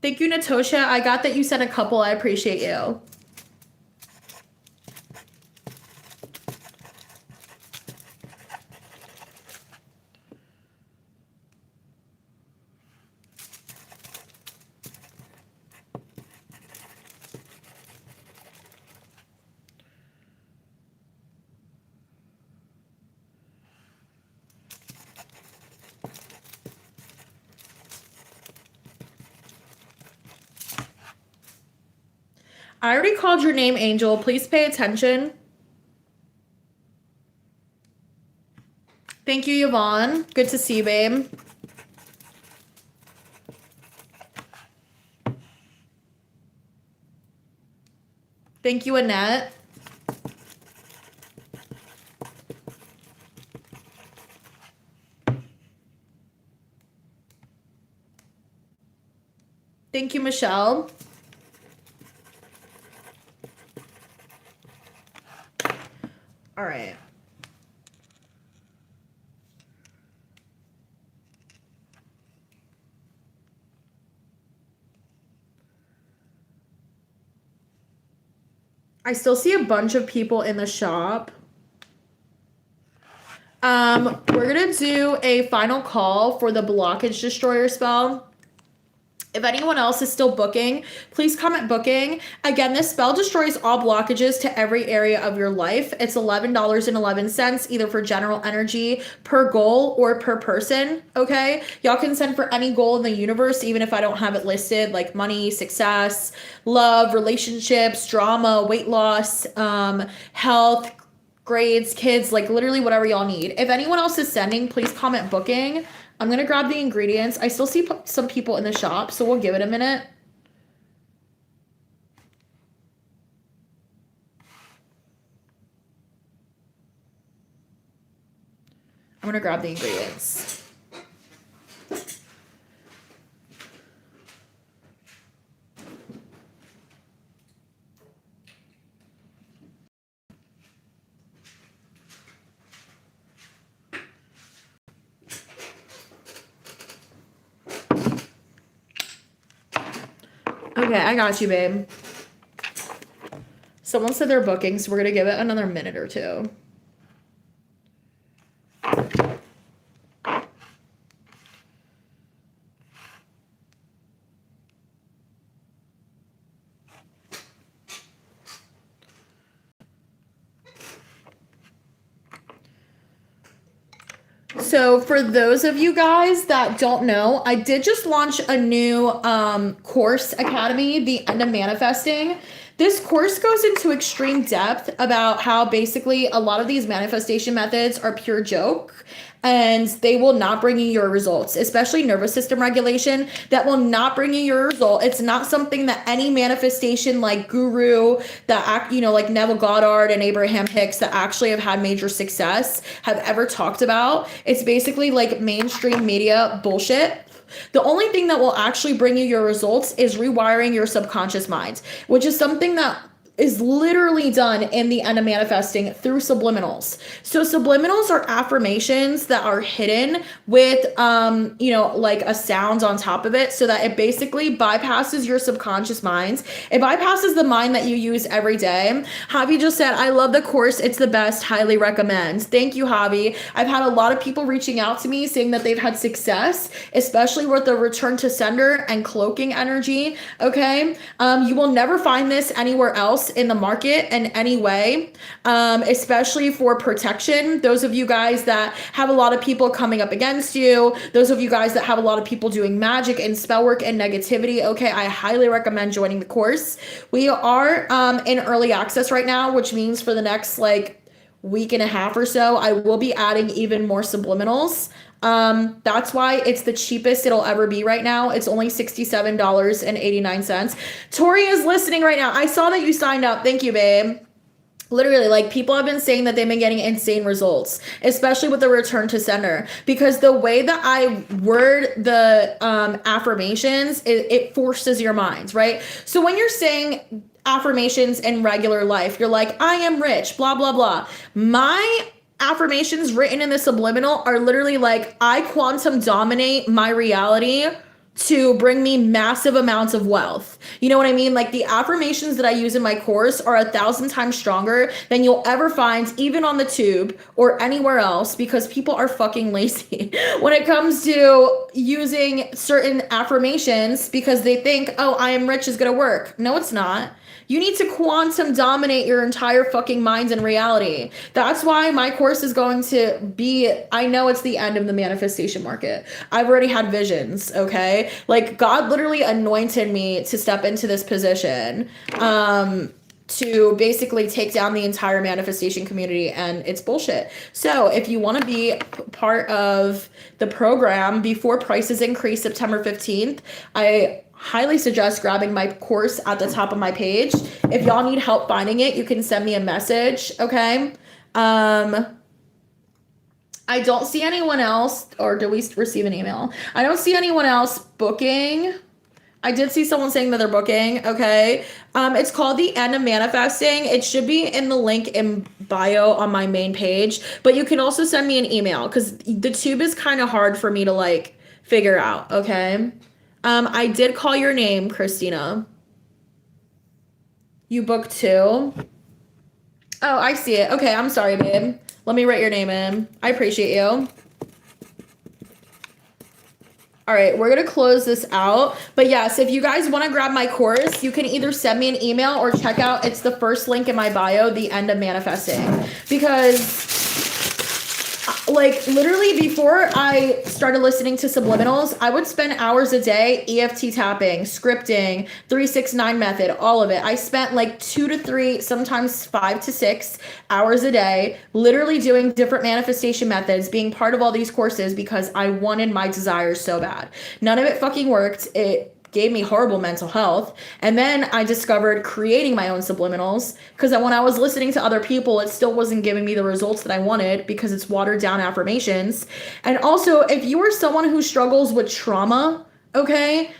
Thank you, Natosha. I got that you sent a couple. I appreciate you. I already called your name, Angel. Please pay attention. Thank you, Yvonne. Good to see you, babe. Thank you, Annette. Thank you, Michelle. All right. I still see a bunch of people in the shop. We're gonna do a final call for the blockage destroyer spell. If anyone else is still booking, please comment booking. Again, this spell destroys all blockages to every area of your life. It's $11.11 either for general energy per goal or per person, okay? Y'all can send for any goal in the universe, even if I don't have it listed, like money, success, love, relationships, drama, weight loss, health, grades, kids, like literally whatever y'all need. If anyone else is sending, please comment booking. I'm going to grab the ingredients. I still see some people in the shop, so we'll give it a minute. I'm going to grab the ingredients. Okay, I got you, babe. Someone said they're booking, so we're going to give it another minute or two. So for those of you guys that don't know, I did just launch a new course academy, the End of Manifesting. This course goes into extreme depth about how basically a lot of these manifestation methods are pure joke and they will not bring you your results, especially nervous system regulation. That will not bring you your result. It's not something that any manifestation like guru that act, like Neville Goddard and Abraham Hicks that actually have had major success have ever talked about. It's basically like mainstream media bullshit. The only thing that will actually bring you your results is rewiring your subconscious mind, which is something that is literally done in the End of Manifesting through subliminals. So subliminals are affirmations that are hidden with, like a sound on top of it so that it basically bypasses your subconscious minds. It bypasses the mind that you use every day. Javi just said, I love the course. It's the best. Highly recommend. Thank you, Javi. I've had a lot of people reaching out to me saying that they've had success, especially with the return to sender and cloaking energy. Okay. You will never find this anywhere else in the market in any way, especially for protection. Those of you guys that have a lot of people coming up against you, those of you guys that have a lot of people doing magic and spell work and negativity, okay, I highly recommend joining the course. We are in early access right now, which means for the next week and a half or so, I will be adding even more subliminals. That's why it's the cheapest it'll ever be right now. It's only $67.89. Tori is listening right now. I saw that you signed up. Thank you, babe. Literally, people have been saying that they've been getting insane results, especially with the return to sender, because the way that I word the affirmations, it forces your minds, right? So when you're saying affirmations in regular life, you're like, I am rich, blah, blah, blah. My affirmations written in the subliminal are literally like, I quantum dominate my reality to bring me massive amounts of wealth. You know what I mean? Like the affirmations that I use in my course are 1,000 times stronger than you'll ever find even on the tube or anywhere else, because people are fucking lazy when it comes to using certain affirmations because they think, oh, I am rich is gonna work. No, it's not. You need to quantum dominate your entire fucking mind and reality. That's why my course is going to be, I know it's the end of the manifestation market. I've already had visions, okay? Like God literally anointed me to step into this position, to basically take down the entire manifestation community, and it's bullshit. So if you want to be part of the program before prices increase September 15th, I highly suggest grabbing my course at the top of my page. If y'all need help finding it, you can send me a message, okay? I don't see anyone else, or did we receive an email? I don't see anyone else booking. I did see someone saying that they're booking, okay? It's called the End of Manifesting. It should be in the link in bio on my main page, but you can also send me an email because the tube is kind of hard for me to figure out, okay? I did call your name, Christina. You booked too? Oh, I see it. Okay, I'm sorry, babe. Let me write your name in. I appreciate you. All right, we're going to close this out. But yes, if you guys want to grab my course, you can either send me an email or check out, it's the first link in my bio, The End of Manifesting. Because like literally before I started listening to subliminals, I would spend hours a day EFT tapping, scripting, 369 method, all of it. I spent like 2 to 3, sometimes 5 to 6 hours a day, literally doing different manifestation methods, being part of all these courses because I wanted my desires so bad. None of it fucking worked. It gave me horrible mental health. And then I discovered creating my own subliminals because when I was listening to other people, it still wasn't giving me the results that I wanted because it's watered down affirmations. And also, if you are someone who struggles with trauma, okay,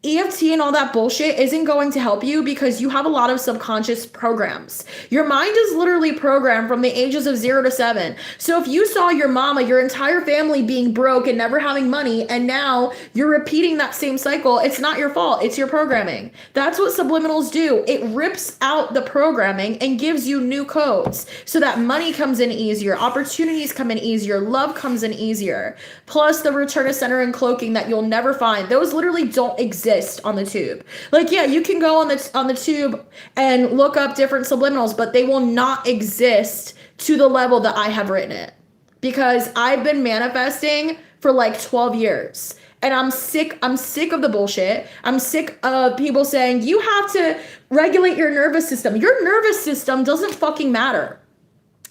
EFT and all that bullshit isn't going to help you because you have a lot of subconscious programs. Your mind is literally programmed from the ages of 0 to 7. So if you saw your mama, your entire family being broke and never having money, and now you're repeating that same cycle, it's not your fault. It's your programming. That's what subliminals do. It rips out the programming and gives you new codes so that money comes in easier, opportunities come in easier, love comes in easier. Plus the return to center and cloaking that you'll never find. Those literally don't exist on the tube. Like, yeah, you can go on the tube and look up different subliminals, but they will not exist to the level that I have written it because I've been manifesting for like 12 years. And I'm sick of the bullshit. I'm sick of people saying you have to regulate your nervous system. Your nervous system doesn't fucking matter.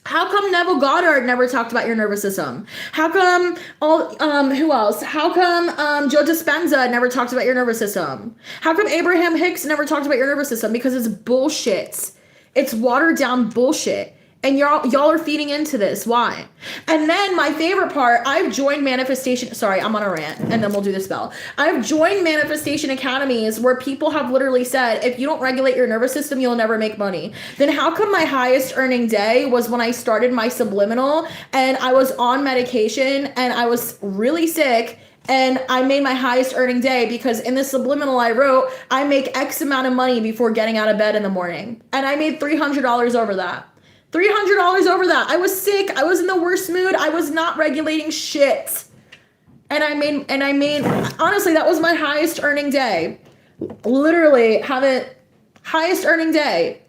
How come Neville Goddard never talked about your nervous system? How come who else? How come Joe Dispenza never talked about your nervous system? How come Abraham Hicks never talked about your nervous system? Because it's bullshit. It's watered down bullshit. And y'all are feeding into this. Why? And then my favorite part, I've joined manifestation. Sorry, I'm on a rant and then we'll do the spell. I've joined manifestation academies where people have literally said, if you don't regulate your nervous system, you'll never make money. Then how come my highest earning day was when I started my subliminal and I was on medication and I was really sick and I made my highest earning day because in the subliminal I wrote, I make X amount of money before getting out of bed in the morning. And I made $300 over that. $300 over that. I was sick. I was in the worst mood. I was not regulating shit. And I made, honestly, that was my highest earning day. Literally highest earning day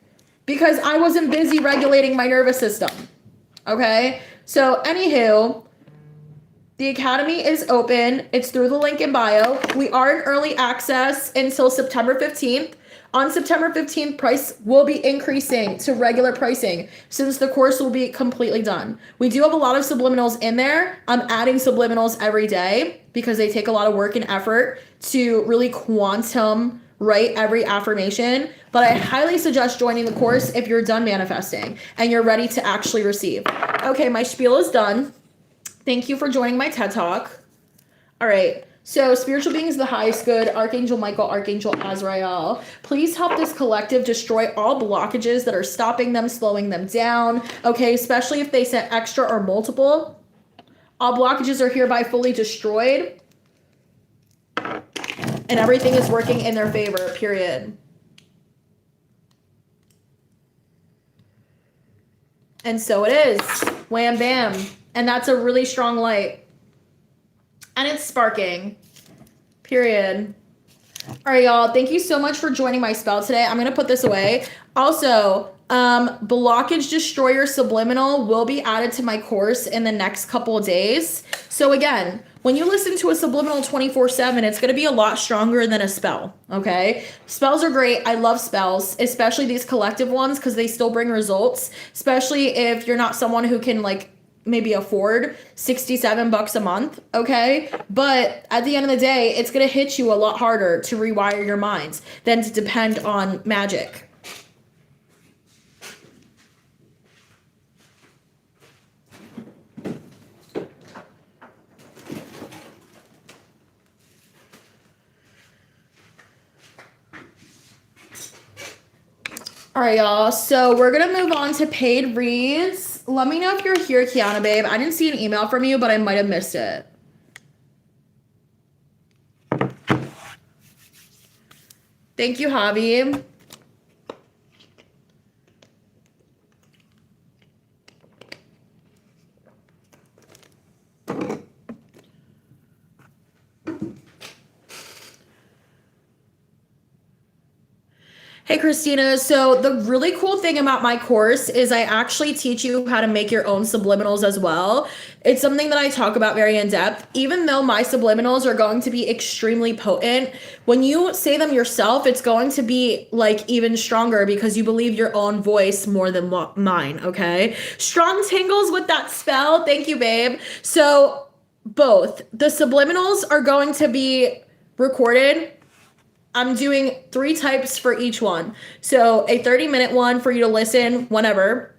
because I wasn't busy regulating my nervous system. Okay. So anywho, the academy is open. It's through the link in bio. We are in early access until September 15th. On September 15th, price will be increasing to regular pricing since the course will be completely done. We do have a lot of subliminals in there. I'm adding subliminals every day because they take a lot of work and effort to really quantum write every affirmation. But I highly suggest joining the course if you're done manifesting and you're ready to actually receive. Okay, my spiel is done. Thank you for joining my TED Talk. All right. So spiritual beings, the highest good, Archangel Michael, Archangel Azrael, please help this collective destroy all blockages that are stopping them, slowing them down. Okay, especially if they sent extra or multiple. All blockages are hereby fully destroyed. And everything is working in their favor, period. And so it is. Wham bam. And that's a really strong light. And it's sparking. Period. All right, y'all. Thank you so much for joining my spell today. I'm going to put this away. Also, blockage destroyer subliminal will be added to my course in the next couple of days. So again, when you listen to a subliminal 24/7, it's going to be a lot stronger than a spell. Okay. Spells are great. I love spells, especially these collective ones because they still bring results, especially if you're not someone who can like maybe afford $67 a month, okay? But at the end of the day, it's gonna hit you a lot harder to rewire your minds than to depend on magic. All right, y'all. So we're gonna move on to paid reads. Let me know if you're here, Kiana, babe. I didn't see an email from you, but I might have missed it. Thank you, Javi. Hey, Christina. So, the really cool thing about my course is I actually teach you how to make your own subliminals as well. It's something that I talk about very in depth. Even though my subliminals are going to be extremely potent, when you say them yourself, it's going to be like even stronger because you believe your own voice more than mine, okay? Strong tingles with that spell. Thank you, babe. So, both the subliminals are going to be recorded. I'm doing 3 types for each one. So a 30-minute one for you to listen whenever,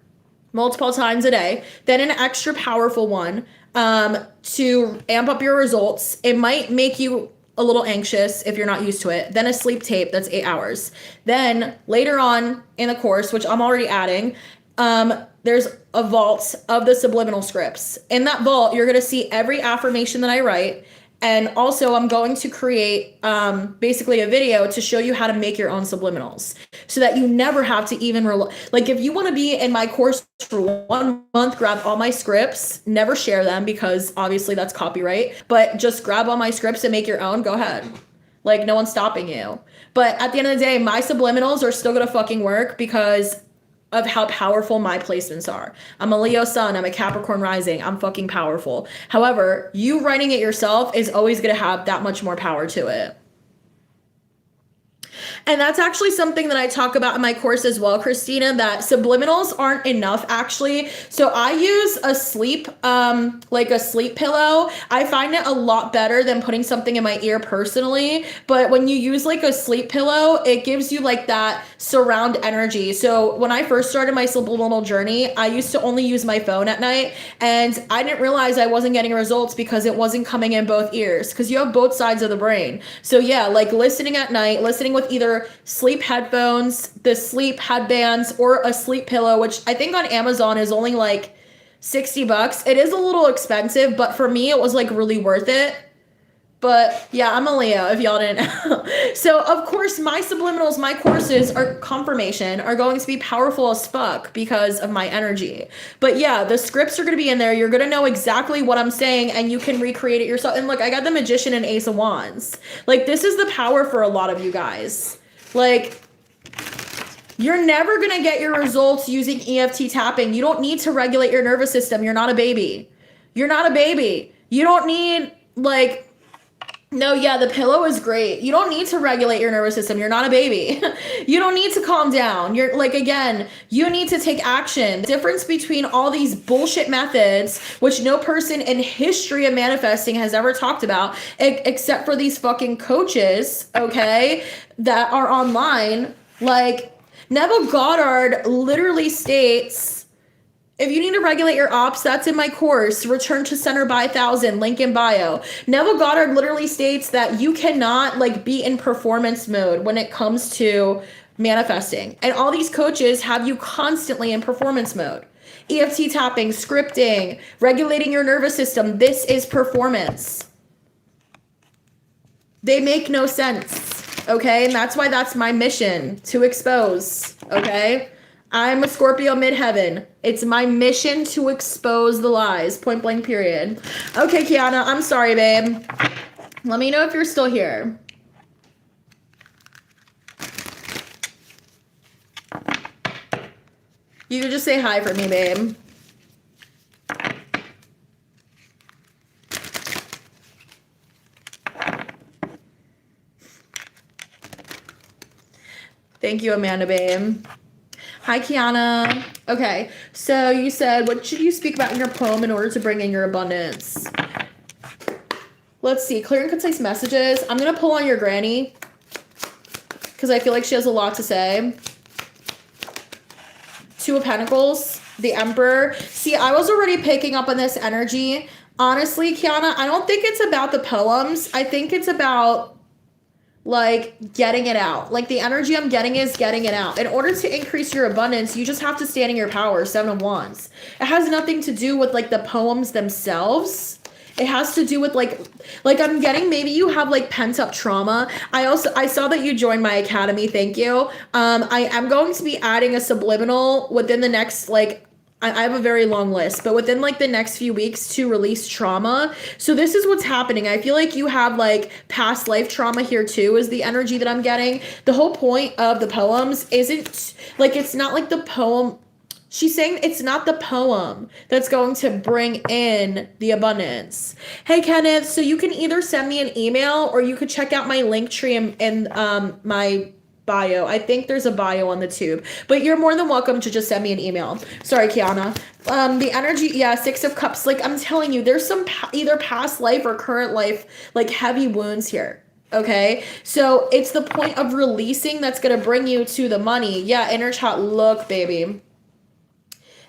multiple times a day. Then an extra powerful one to amp up your results. It might make you a little anxious if you're not used to it. Then a sleep tape that's 8 hours. Then later on in the course, which I'm already adding, there's a vault of the subliminal scripts. In that vault, you're going to see every affirmation that I write. And also, I'm going to create basically a video to show you how to make your own subliminals so that you never have to even like if you want to be in my course for 1 month, grab all my scripts, never share them because obviously that's copyright, but just grab all my scripts and make your own. Go ahead. Like, no one's stopping you. But at the end of the day, my subliminals are still going to fucking work because of how powerful my placements are. I'm a Leo sun, I'm a Capricorn rising, I'm fucking powerful. However, you writing it yourself is always going to have that much more power to it. And that's actually something that I talk about in my course as well, Christina, that subliminals aren't enough actually. So I use a sleep, like a sleep pillow. I find it a lot better than putting something in my ear personally. But when you use like a sleep pillow, it gives you like that surround energy. So when I first started my subliminal journey, I used to only use my phone at night. And I didn't realize I wasn't getting results because it wasn't coming in both ears because you have both sides of the brain. So yeah, like listening at night, listening with either sleep headphones, the sleep headbands, or a sleep pillow, which I think on Amazon is only like $60. It is a little expensive, but for me, it was like really worth it. But yeah, I'm a Leo, if y'all didn't know. So of course, my subliminals, my courses are confirmation, are going to be powerful as fuck because of my energy. But yeah, the scripts are going to be in there. You're going to know exactly what I'm saying and you can recreate it yourself. And look, I got the Magician and Ace of Wands. Like, this is the power for a lot of you guys. Like, you're never going to get your results using EFT tapping. You don't need to regulate your nervous system. You're not a baby. You're not a baby. You don't need, like, no, yeah, the pillow is great. You don't need to regulate your nervous system. You're not a baby. You don't need to calm down. You're like, again, you need to take action. The difference between all these bullshit methods, which no person in history of manifesting has ever talked about, except for these fucking coaches, okay, that are online. Like, Neville Goddard literally states, if you need to regulate your ops, that's in my course, Return to Center by 1,000, link in bio. Neville Goddard literally states that you cannot like be in performance mode when it comes to manifesting. And all these coaches have you constantly in performance mode. EFT tapping, scripting, regulating your nervous system. This is performance. They make no sense, okay? And that's why that's my mission, to expose, okay? I'm a Scorpio midheaven. It's my mission to expose the lies. Point blank, period. Okay, Kiana, I'm sorry, babe. Let me know if you're still here. You could just say hi for me, babe. Thank you, Amanda, babe. Hi, Kiana. Okay, so you said, what should you speak about in your poem in order to bring in your abundance? Let's see, clear and concise messages. I'm going to pull on your granny because I feel like she has a lot to say. 2 of Pentacles, the Emperor. See, I was already picking up on this energy. Honestly, Kiana, I don't think it's about the poems. I think it's about like getting it out. Like, the energy I'm getting is getting it out. In order to increase your abundance, you just have to stand in your power. 7 of Wands. It has nothing to do with like the poems themselves. It has to do with like I'm getting, maybe you have like pent up trauma. I saw that you joined my academy. Thank you. I am going to be adding a subliminal within the next like I have a very long list, but within like the next few weeks to release trauma. So this is what's happening. I feel like you have like past life trauma here too, is the energy that I'm getting. The whole point of the poems isn't like, it's not like the poem. She's saying it's not the poem that's going to bring in the abundance. Hey, Kenneth, so you can either send me an email or you could check out my link tree in my bio. I think there's a bio on the tube, but you're more than welcome to just send me an email. Sorry, Kiana. The energy, yeah, Six of Cups. Like I'm telling you, there's some either past life or current life, like heavy wounds here. Okay, so it's the point of releasing that's gonna bring you to the money. Yeah, inner child. Look, baby.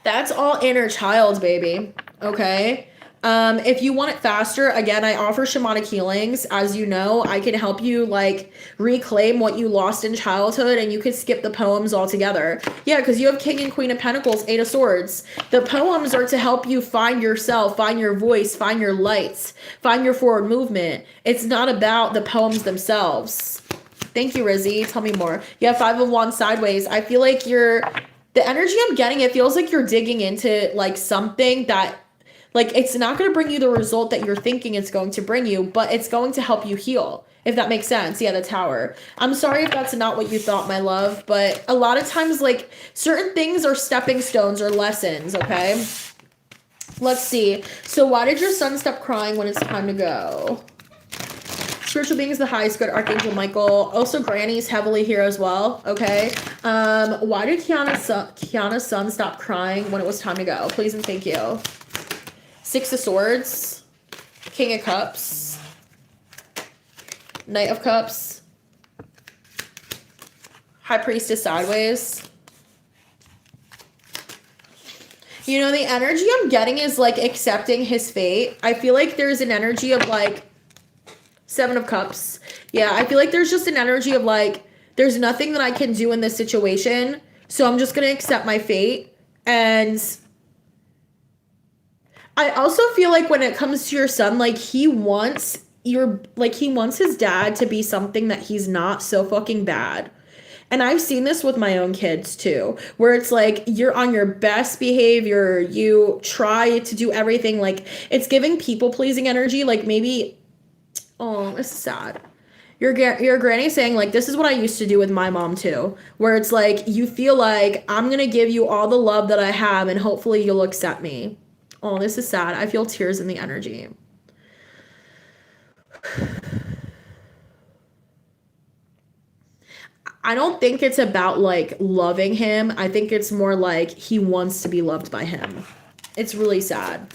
That's all inner child, baby. Okay. If you want it faster, again, I offer shamanic healings. As you know, I can help you like reclaim what you lost in childhood, and you could skip the poems altogether. Yeah, because you have King and Queen of Pentacles, Eight of Swords. The poems are to help you find yourself, find your voice, find your lights, find your forward movement. It's not about the poems themselves. Thank you, Rizzy. Tell me more. Yeah, Five of Wands sideways. I feel like the energy I'm getting, it feels like you're digging into like something that like it's not going to bring you the result that you're thinking it's going to bring you, but it's going to help you heal, if that makes sense. Yeah, the Tower. I'm sorry if that's not what you thought, my love, but a lot of times like certain things are stepping stones or lessons. Okay, let's see. So why did your son stop crying when it's time to go? Spiritual beings, the highest good, Archangel Michael. Also, Granny's heavily here as well. Okay. Why did Kiana's son stop crying when it was time to go? Please and thank you. Six of Swords, King of Cups, Knight of Cups, High Priestess sideways. You know, the energy I'm getting is like accepting his fate. I feel like there's an energy of like Seven of Cups. Yeah, I feel like there's just an energy of like, there's nothing that I can do in this situation, so I'm just gonna accept my fate. And I also feel like when it comes to your son, like he wants his dad to be something that he's not so fucking bad. And I've seen this with my own kids too, where it's like you're on your best behavior, you try to do everything, like it's giving people pleasing energy, like maybe, oh, it's sad. Your granny saying like, this is what I used to do with my mom too, where it's like you feel like I'm gonna give you all the love that I have and hopefully you'll accept me. Oh, this is sad. I feel tears in the energy. I don't think it's about like loving him. I think it's more like he wants to be loved by him. It's really sad.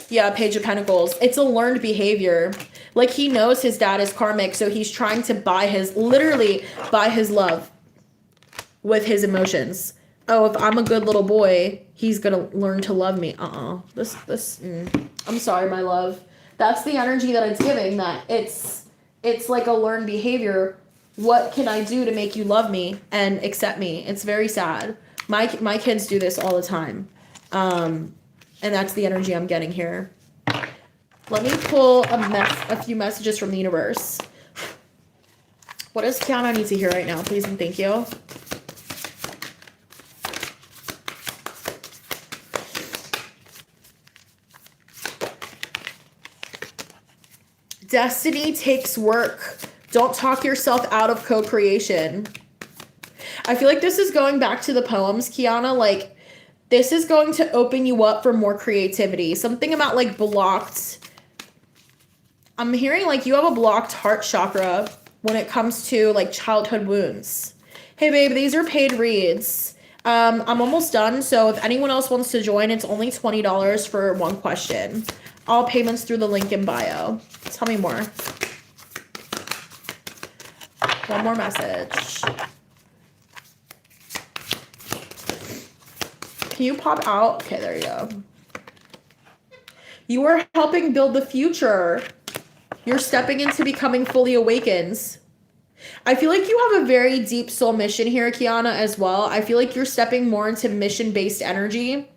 Yeah, Page of Pentacles. It's a learned behavior. Like he knows his dad is karmic, so he's trying to literally buy his love with his emotions. Oh, if I'm a good little boy, he's gonna learn to love me. I'm sorry, my love. That's the energy that it's giving, that it's like a learned behavior. What can I do to make you love me and accept me? It's very sad. My kids do this all the time. And that's the energy I'm getting here. Let me pull a few messages from the universe. What does Kiana need to hear right now? Please and thank you. Destiny takes work. Don't talk yourself out of co-creation. I feel like this is going back to the poems, Kiana. Like, this is going to open you up for more creativity. Something about, like, blocked. I'm hearing, like, you have a blocked heart chakra when it comes to, like, childhood wounds. Hey, babe, these are paid reads. I'm almost done, so if anyone else wants to join, it's only $20 for one question. All payments through the link in bio. Tell me more. One more message. Can you pop out? Okay, there you go. You are helping build the future. You're stepping into becoming fully awakened. I feel like you have a very deep soul mission here, Kiana, as well. I feel like you're stepping more into mission-based energy.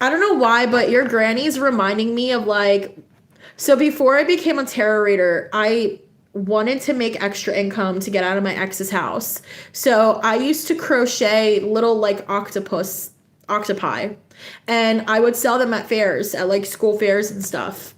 I don't know why, but your granny's reminding me of like, so before I became a tarot reader, I wanted to make extra income to get out of my ex's house. So I used to crochet little like octopi, and I would sell them at fairs, at like school fairs and stuff.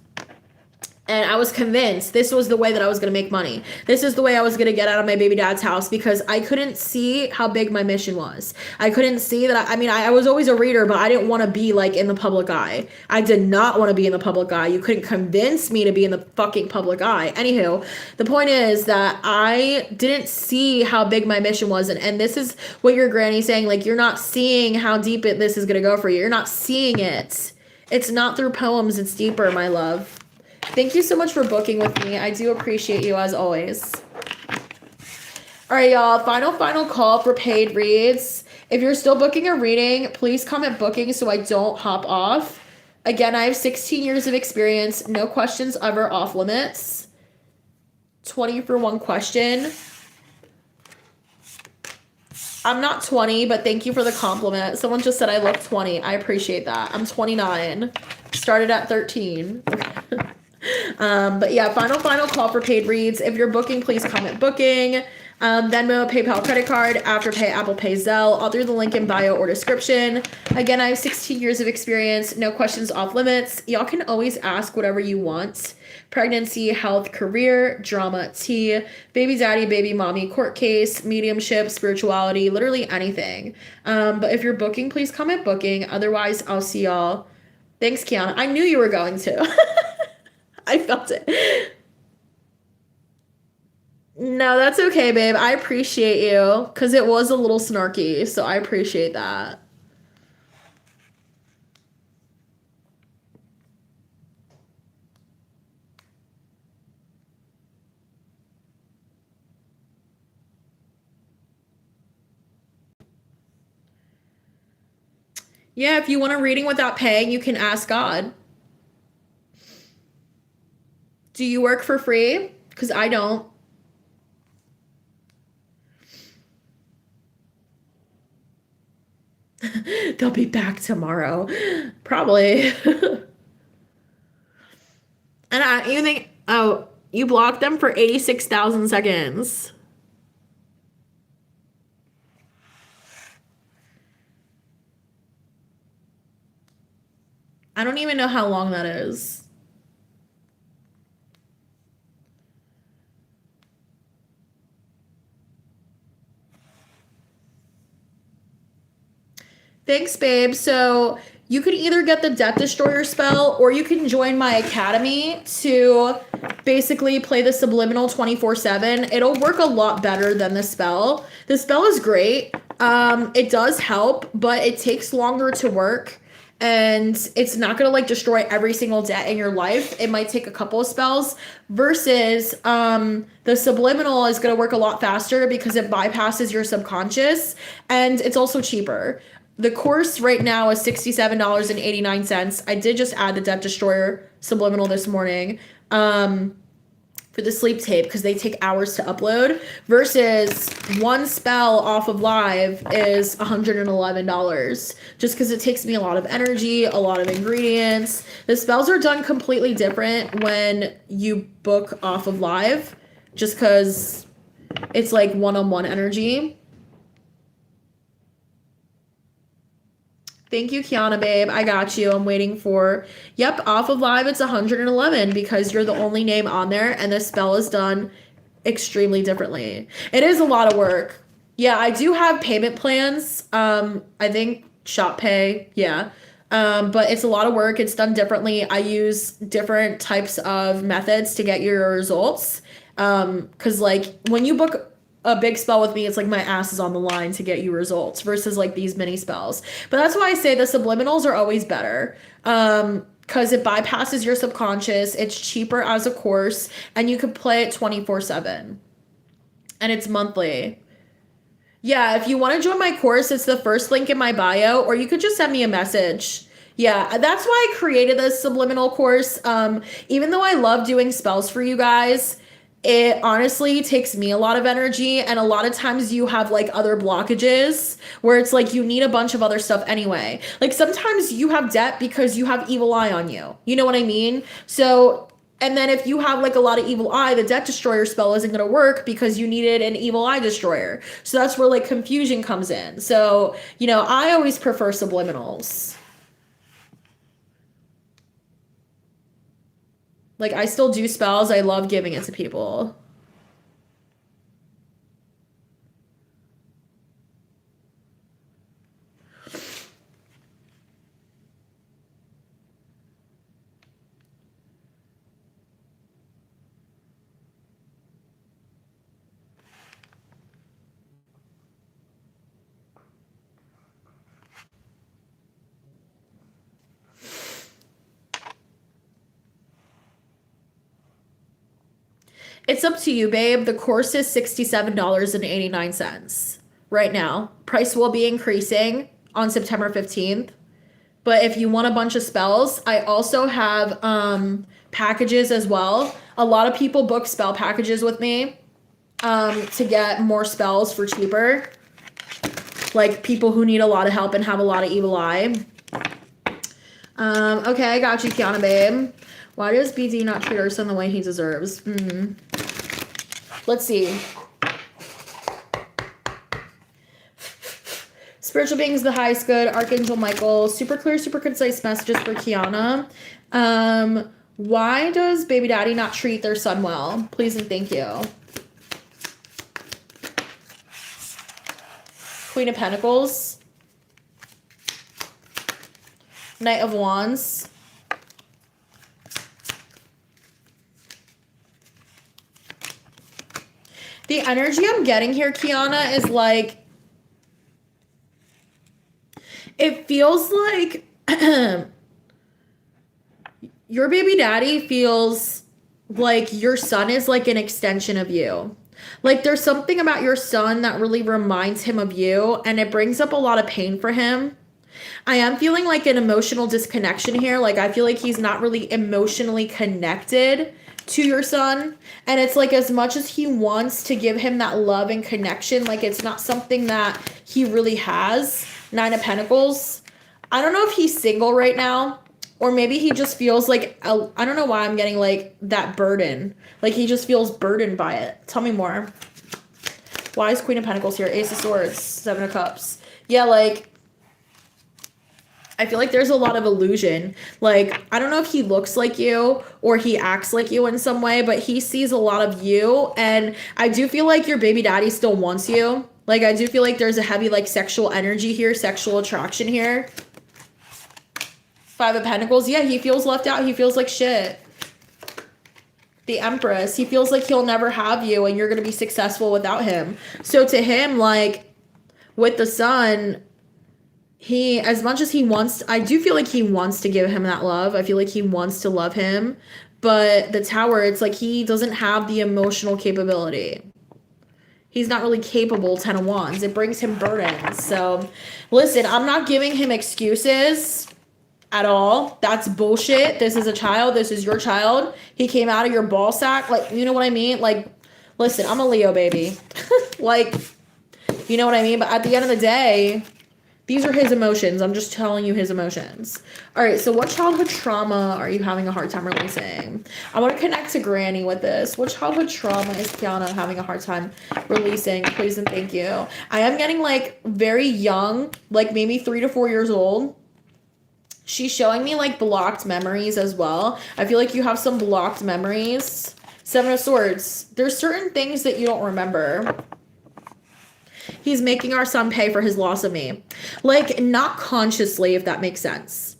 And I was convinced this was the way that I was going to make money. This is the way I was going to get out of my baby dad's house, because I couldn't see how big my mission was. I couldn't see that. I was always a reader, but I didn't want to be like in the public eye. I did not want to be in the public eye. You couldn't convince me to be in the fucking public eye. Anywho, the point is that I didn't see how big my mission was. And this is what your granny's saying. Like, you're not seeing how deep this is going to go for you. You're not seeing it. It's not through poems. It's deeper, my love. Thank you so much for booking with me. I do appreciate you as always. All right, y'all. Final call for paid reads. If you're still booking a reading, please comment booking so I don't hop off. Again, I have 16 years of experience. No questions ever off limits. 20 for one question. I'm not 20, but thank you for the compliment. Someone just said I look 20. I appreciate that. I'm 29. Started at 13. But yeah, final call for paid reads. If you're booking, please comment booking. Venmo, PayPal, credit card, Afterpay, Apple Pay, Zelle, all through the link in bio or description. Again, I have 16 years of experience, no questions off limits. Y'all can always ask whatever you want. Pregnancy, health, career, drama, tea, baby daddy, baby mommy, court case, mediumship, spirituality, literally anything. But if you're booking, please comment booking. Otherwise, I'll see y'all. Thanks, Kiana. I knew you were going to. I felt it. No, that's okay, babe. I appreciate you because it was a little snarky, so I appreciate that. Yeah, if you want a reading without paying, you can ask God. Do you work for free? Because I don't. They'll be back tomorrow. Probably. And I even think, oh, you blocked them for 86,000 seconds. I don't even know how long that is. Thanks, babe. So you could either get the Death Destroyer spell, or you can join my academy to basically play the subliminal 24/7. It'll work a lot better than the spell. The spell is great. It does help, but it takes longer to work. And it's not going to like destroy every single debt in your life. It might take a couple of spells versus the subliminal is going to work a lot faster because it bypasses your subconscious, and it's also cheaper. The course right now is $67.89. I did just add the Death Destroyer subliminal this morning for the sleep tape because they take hours to upload, versus one spell off of live is $111 just because it takes me a lot of energy, a lot of ingredients. The spells are done completely different when you book off of live just because it's like one-on-one energy. Thank you, Kiana, babe. I got you. I'm waiting for... Yep, off of live, it's 111 because you're the only name on there, and this spell is done extremely differently. It is a lot of work. Yeah, I do have payment plans. I think Shop Pay, yeah. But it's a lot of work. It's done differently. I use different types of methods to get your results. Because, like, when you book a big spell with me, it's like my ass is on the line to get you results versus like these mini spells. But that's why I say the subliminals are always better. Because it bypasses your subconscious. It's cheaper as a course, and you could play it 24/7. And it's monthly. Yeah, if you want to join my course, it's the first link in my bio, or you could just send me a message. Yeah, that's why I created this subliminal course. Even though I love doing spells for you guys, it honestly takes me a lot of energy, and a lot of times you have like other blockages where it's like you need a bunch of other stuff anyway. Like sometimes you have debt because you have evil eye on you. You know what I mean? So And then if you have like a lot of evil eye, the debt destroyer spell isn't going to work because you needed an evil eye destroyer. So that's where like confusion comes in. So, you know, I always prefer subliminals. Like I still do spells. I love giving it to people. It's up to you, babe. The course is $67.89 right now. Price will be increasing on September 15th. But if you want a bunch of spells, I also have packages as well. A lot of people book spell packages with me to get more spells for cheaper. Like people who need a lot of help and have a lot of evil eye. Okay, I got you, Kiana, babe. Why does BD not treat our son the way he deserves? Let's see. Spiritual beings, the highest good. Archangel Michael. Super clear, super concise messages for Kiana. Why does baby daddy not treat their son well? Please and thank you. Queen of Pentacles. Knight of Wands. The energy I'm getting here, Kiana, is like, it feels like your baby daddy feels like your son is like an extension of you. Like there's something about your son that really reminds him of you, and it brings up a lot of pain for him. I am feeling like an emotional disconnection here. Like I feel like he's not really emotionally connected to your son. And it's like as much as he wants to give him that love and connection, like it's not something that he really has. Nine of Pentacles. I don't know if he's single right now, or maybe he just feels like, I don't know why I'm getting like that burden. Like he just feels burdened by it. Tell me more. Why is Queen of Pentacles here? Ace of Swords, Seven of Cups. Yeah, like I feel like there's a lot of illusion. Like, I don't know if he looks like you or he acts like you in some way, but he sees a lot of you. And I do feel like your baby daddy still wants you. Like, I do feel like there's a heavy, like, sexual energy here, sexual attraction here. Five of Pentacles. Yeah, he feels left out. He feels like shit. The Empress. He feels like he'll never have you and you're going to be successful without him. So to him, like, with the Sun, he, as much as he wants, I do feel like he wants to give him that love. I feel like he wants to love him. But the Tower, it's like he doesn't have the emotional capability. He's not really capable, Ten of Wands. It brings him burdens. So, listen, I'm not giving him excuses at all. That's bullshit. This is a child. This is your child. He came out of your ball sack. Like, you know what I mean? Like, listen, I'm a Leo, baby. Like, you know what I mean? But at the end of the day, these are his emotions. I'm just telling you his emotions. All right, so what childhood trauma are you having a hard time releasing? I want to connect to Granny with this. What childhood trauma is Kiana having a hard time releasing? Please and thank you. I am getting like very young, like maybe 3 to 4 years old. She's showing me like blocked memories as well. I feel like you have some blocked memories. Seven of Swords. There's certain things that you don't remember. He's making our son pay for his loss of me. Like, not consciously, if that makes sense.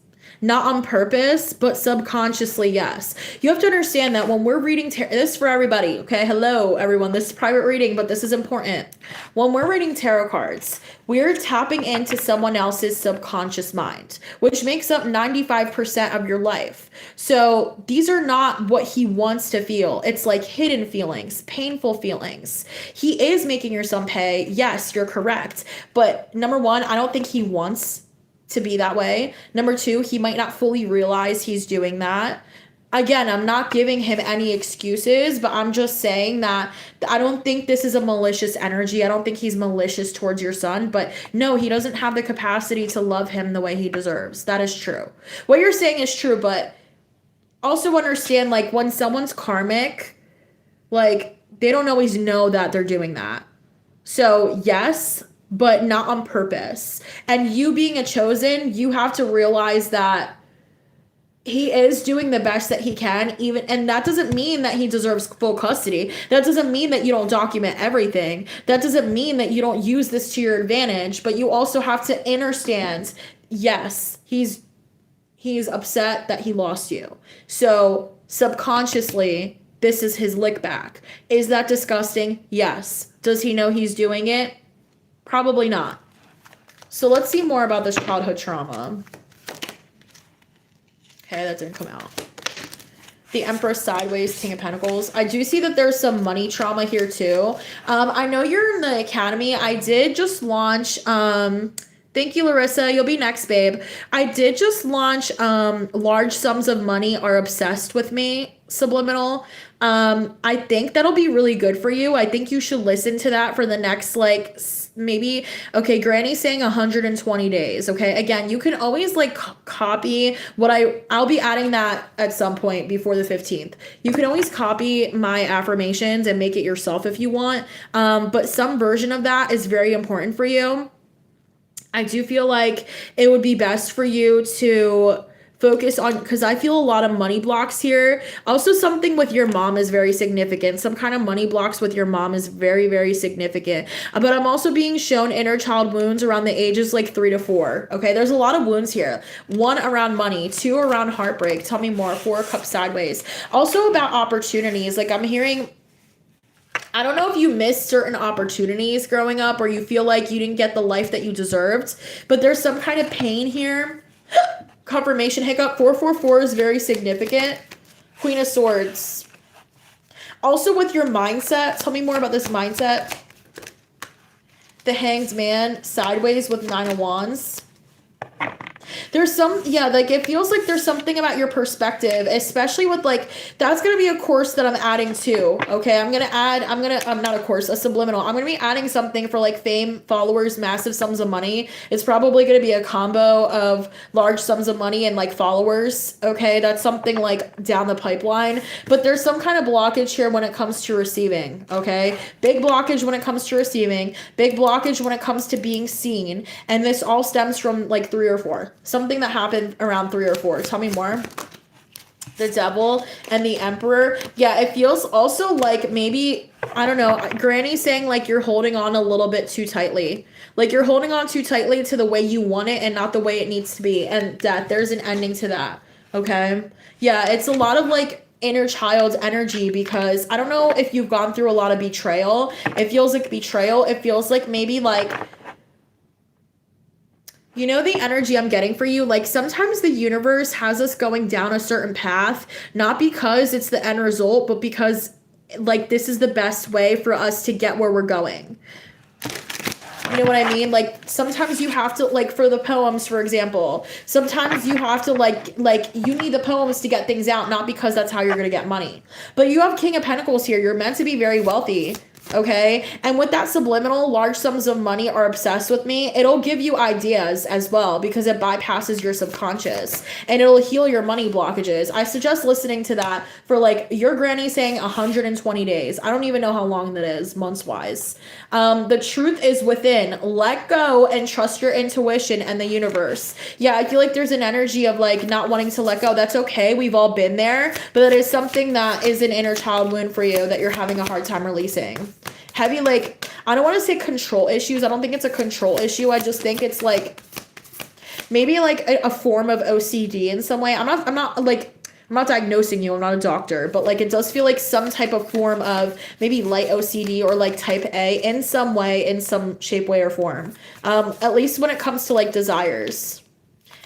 Not on purpose, but subconsciously, yes. You have to understand that when we're reading, this is for everybody, okay? Hello, everyone. This is private reading, but this is important. When we're reading tarot cards, we're tapping into someone else's subconscious mind, which makes up 95% of your life. So these are not what he wants to feel. It's like hidden feelings, painful feelings. He is making your son pay. Yes, you're correct. But number one, I don't think he wants to be that way. Number two, he might not fully realize he's doing that. Again, I'm not giving him any excuses, but I'm just saying that I don't think this is a malicious energy. I don't think he's malicious towards your son, but no, he doesn't have the capacity to love him the way he deserves. That is true. What you're saying is true, but also understand, like, when someone's karmic, like, they don't always know that they're doing that. So, yes, but not on purpose. And you being a chosen, you have to realize that he is doing the best that he can, even, and that doesn't mean that he deserves full custody. That doesn't mean that you don't document everything. That doesn't mean that you don't use this to your advantage, but you also have to understand, yes, he's upset that he lost you. So subconsciously, this is his lick back. Is that disgusting? Yes. Does he know he's doing it? Probably not. So let's see more about this childhood trauma. Okay, that didn't come out. The Empress sideways, King of Pentacles. I do see that there's some money trauma here too. I know you're in the academy. I did just launch, thank you, Larissa. You'll be next, babe. I did just launch Large Sums of Money Are Obsessed with Me, subliminal. I think that'll be really good for you. I think you should listen to that for the next, like, maybe, okay, Granny's saying 120 days. Okay, again, you can always like copy what I'll be adding that at some point before the 15th. You can always copy my affirmations and make it yourself if you want, but some version of that is very important for you. I do feel like it would be best for you to focus on, because I feel a lot of money blocks here. Also, something with your mom is very significant. Some kind of money blocks with your mom is very, very significant. But I'm also being shown inner child wounds around the ages like 3 to 4. Okay, there's a lot of wounds here. 1 around money, 2 around heartbreak. Tell me more. 4 cups sideways. Also about opportunities. Like, I'm hearing, I don't know if you missed certain opportunities growing up, or you feel like you didn't get the life that you deserved, but there's some kind of pain here. Confirmation hiccup. 444 is very significant. Queen of Swords. Also with your mindset, tell me more about this mindset. The Hanged Man sideways with 9 of Wands. There's some, yeah, like it feels like there's something about your perspective, especially with like, that's going to be a course that I'm adding to. Okay, I'm not a course, a subliminal. I'm going to be adding something for like fame, followers, massive sums of money. It's probably going to be a combo of large sums of money and like followers. Okay, that's something like down the pipeline, but there's some kind of blockage here when it comes to receiving. Okay, big blockage when it comes to receiving, big blockage when it comes to being seen. And this all stems from like 3 or 4. Something that happened around 3 or 4. Tell me more. The Devil and the Emperor. Yeah, it feels also like maybe, I don't know, Granny's saying like you're holding on a little bit too tightly. Like you're holding on too tightly to the way you want it and not the way it needs to be. And Death, there's an ending to that. Okay? Yeah, it's a lot of like inner child energy, because I don't know if you've gone through a lot of betrayal. It feels like betrayal. It feels like maybe like, you know, the energy I'm getting for you, like sometimes the universe has us going down a certain path, not because it's the end result, but because like this is the best way for us to get where we're going. You know what I mean? Like sometimes you have to, like for the poems, for example, sometimes you have to like you need the poems to get things out, not because that's how you're going to get money. But you have King of Pentacles here. You're meant to be very wealthy. Okay, and with that subliminal, large sums of money are obsessed with me. It'll give you ideas as well, because it bypasses your subconscious and it'll heal your money blockages. I suggest listening to that for like your granny saying 120 days. I don't even know how long that is months wise. The truth is within. Let go and trust your intuition and the universe. Yeah, I feel like there's an energy of like not wanting to let go. That's okay. We've all been there, but that is something that is an inner child wound for you that you're having a hard time releasing. Heavy, like, I don't want to say control issues. I don't think it's a control issue. I just think it's like maybe like a form of OCD in some way. I'm not diagnosing you. I'm not a doctor, but like it does feel like some type of form of maybe light OCD or like type A in some way, in some shape, way, or form. At least when it comes to like desires.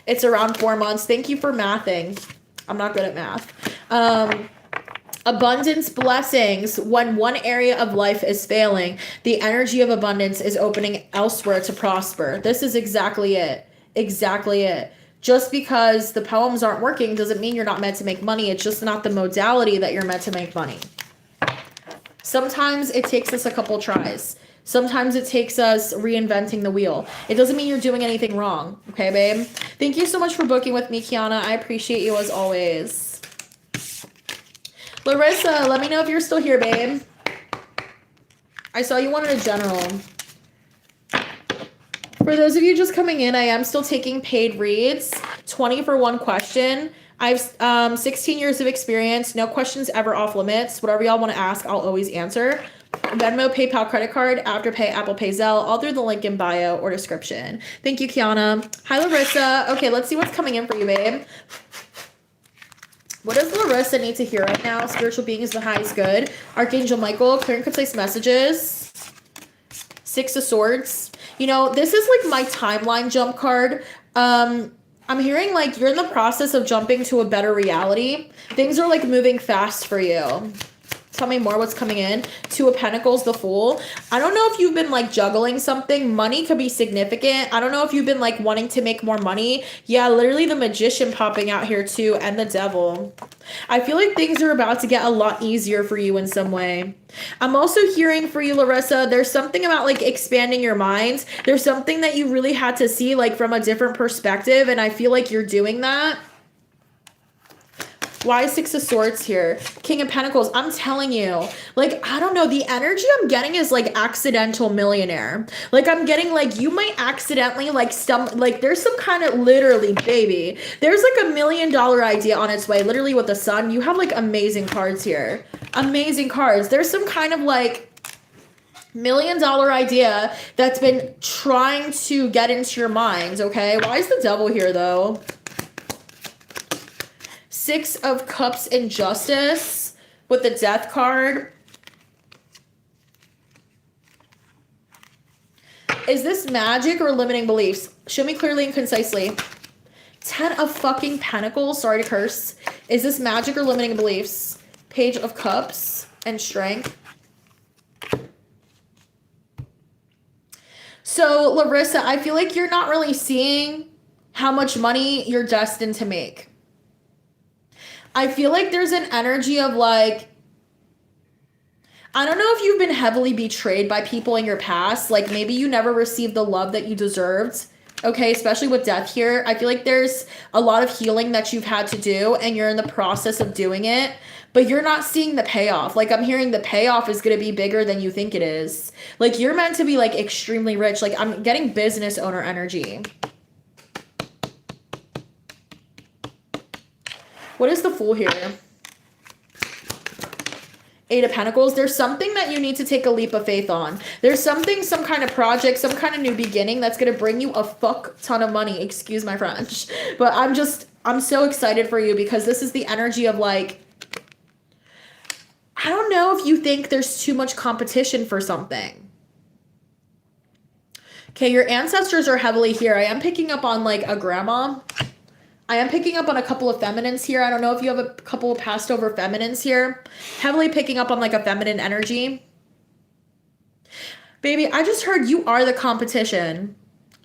It's around 4 months. Thank you for mathing. I'm not good at math. Abundance, blessings. When one area of life is failing, the energy of abundance is opening elsewhere to prosper. This is exactly it. Exactly it. Just because the poems aren't working doesn't mean you're not meant to make money. It's just not the modality that you're meant to make money. Sometimes it takes us a couple tries. Sometimes it takes us reinventing the wheel. It doesn't mean you're doing anything wrong. Okay, babe? Thank you so much for booking with me, Kiana. I appreciate you as always. Larissa, let me know if you're still here, babe. I saw you wanted a general. For those of you just coming in, I am still taking paid reads, 20 for one question. I have 16 years of experience, no questions ever off limits. Whatever y'all want to ask, I'll always answer. Venmo, PayPal, credit card, Afterpay, Apple Pay, Zelle, all through the link in bio or description. Thank you, Kiana. Hi, Larissa. Okay, let's see what's coming in for you, babe. What does Larissa need to hear right now? Spiritual being is the highest good. Archangel Michael, clear and concise messages. Six of Swords. You know, this is like my timeline jump card. I'm hearing like you're in the process of jumping to a better reality. Things are like moving fast for you. Tell me more what's coming in. Two of Pentacles, the Fool. I don't know if you've been like juggling something. Money could be significant. I don't know if you've been like wanting to make more money. Yeah, literally the Magician popping out here too, and the Devil. I feel like things are about to get a lot easier for you in some way. I'm also hearing for you, Larissa, there's something about like expanding your mind. There's something that you really had to see like from a different perspective, and I feel like you're doing that. Why Six of Swords here? King of Pentacles. I'm telling you, like, I don't know. The energy I'm getting is like accidental millionaire. Like I'm getting like you might accidentally like there's some kind of literally baby. There's like $1 million idea on its way. Literally with the sun. You have like amazing cards here. Amazing cards. There's some kind of like $1 million idea that's been trying to get into your mind. Okay. Why is the Devil here though? Six of Cups and Justice with the Death card. Is this magic or limiting beliefs? Show me clearly and concisely. 10 of fucking Pentacles. Sorry to curse. Is this magic or limiting beliefs? Page of Cups and Strength. So, Larissa, I feel like you're not really seeing how much money you're destined to make. I feel like there's an energy of like, I don't know if you've been heavily betrayed by people in your past. Like maybe you never received the love that you deserved. Okay, especially with death here. I feel like there's a lot of healing that you've had to do and you're in the process of doing it, but you're not seeing the payoff. Like I'm hearing the payoff is going to be bigger than you think it is. Like you're meant to be like extremely rich. Like I'm getting business owner energy. What is the Fool here? Eight of Pentacles. There's something that you need to take a leap of faith on. There's something, some kind of project, some kind of new beginning that's going to bring you a fuck ton of money. Excuse my French. But I'm so excited for you because this is the energy of like, I don't know if you think there's too much competition for something. Okay, your ancestors are heavily here. I am picking up on like a grandma. I am picking up on a couple of feminines here. I don't know if you have a couple of passed over feminines here. Heavily picking up on like a feminine energy. Baby, I just heard you are the competition.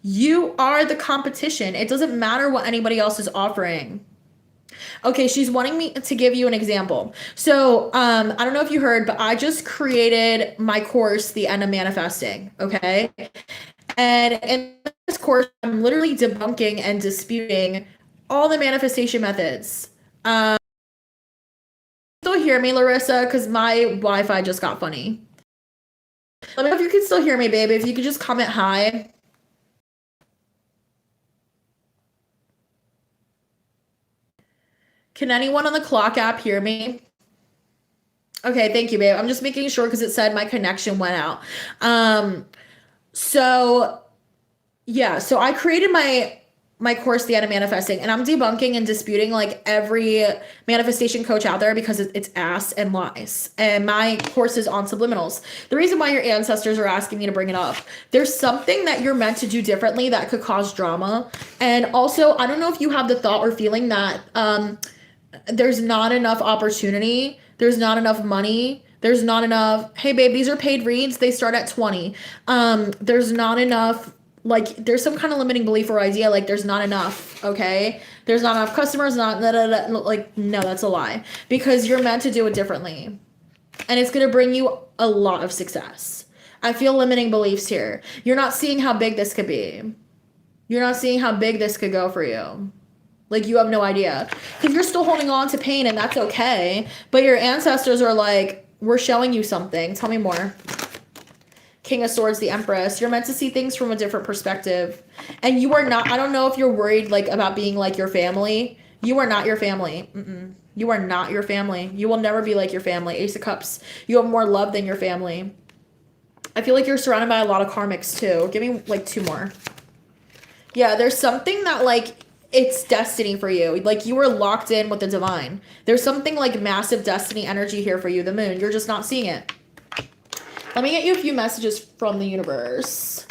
You are the competition. It doesn't matter what anybody else is offering. Okay, she's wanting me to give you an example. So, I don't know if you heard, but I just created my course, The End of Manifesting, okay? And in this course, I'm literally debunking and disputing all the manifestation methods. Still hear me, Larissa? Because my Wi-Fi just got funny. Let me know if you can still hear me, baby. If you could just comment hi. Can anyone on the clock app hear me? Okay, thank you, babe. I'm just making sure because it said my connection went out. So I created my course, The End of Manifesting, and I'm debunking and disputing like every manifestation coach out there because it's ass and lies. And my course is on subliminals. The reason why your ancestors are asking me to bring it up, there's something that you're meant to do differently that could cause drama. And also, I don't know if you have the thought or feeling that there's not enough opportunity, there's not enough money, there's not enough, hey babe, these are paid reads, they start at 20. There's not enough, like there's some kind of limiting belief or idea, like there's not enough, okay? There's not enough customers, like, no, that's a lie. Because you're meant to do it differently. And it's gonna bring you a lot of success. I feel limiting beliefs here. You're not seeing how big this could be. You're not seeing how big this could go for you. Like, you have no idea. Because you're still holding on to pain, and that's okay. But your ancestors are like, we're showing you something. Tell me more. King of Swords, the Empress. You're meant to see things from a different perspective. And you are not, I don't know if you're worried, like, about being like your family. You are not your family. You are not your family. You will never be like your family. Ace of Cups. You have more love than your family. I feel like you're surrounded by a lot of karmics, too. Give me, like, 2 more. Yeah, there's something that, like, it's destiny for you. Like, you were locked in with the divine. There's something, like, massive destiny energy here for you, the moon. You're just not seeing it. Let me get you a few messages from the universe.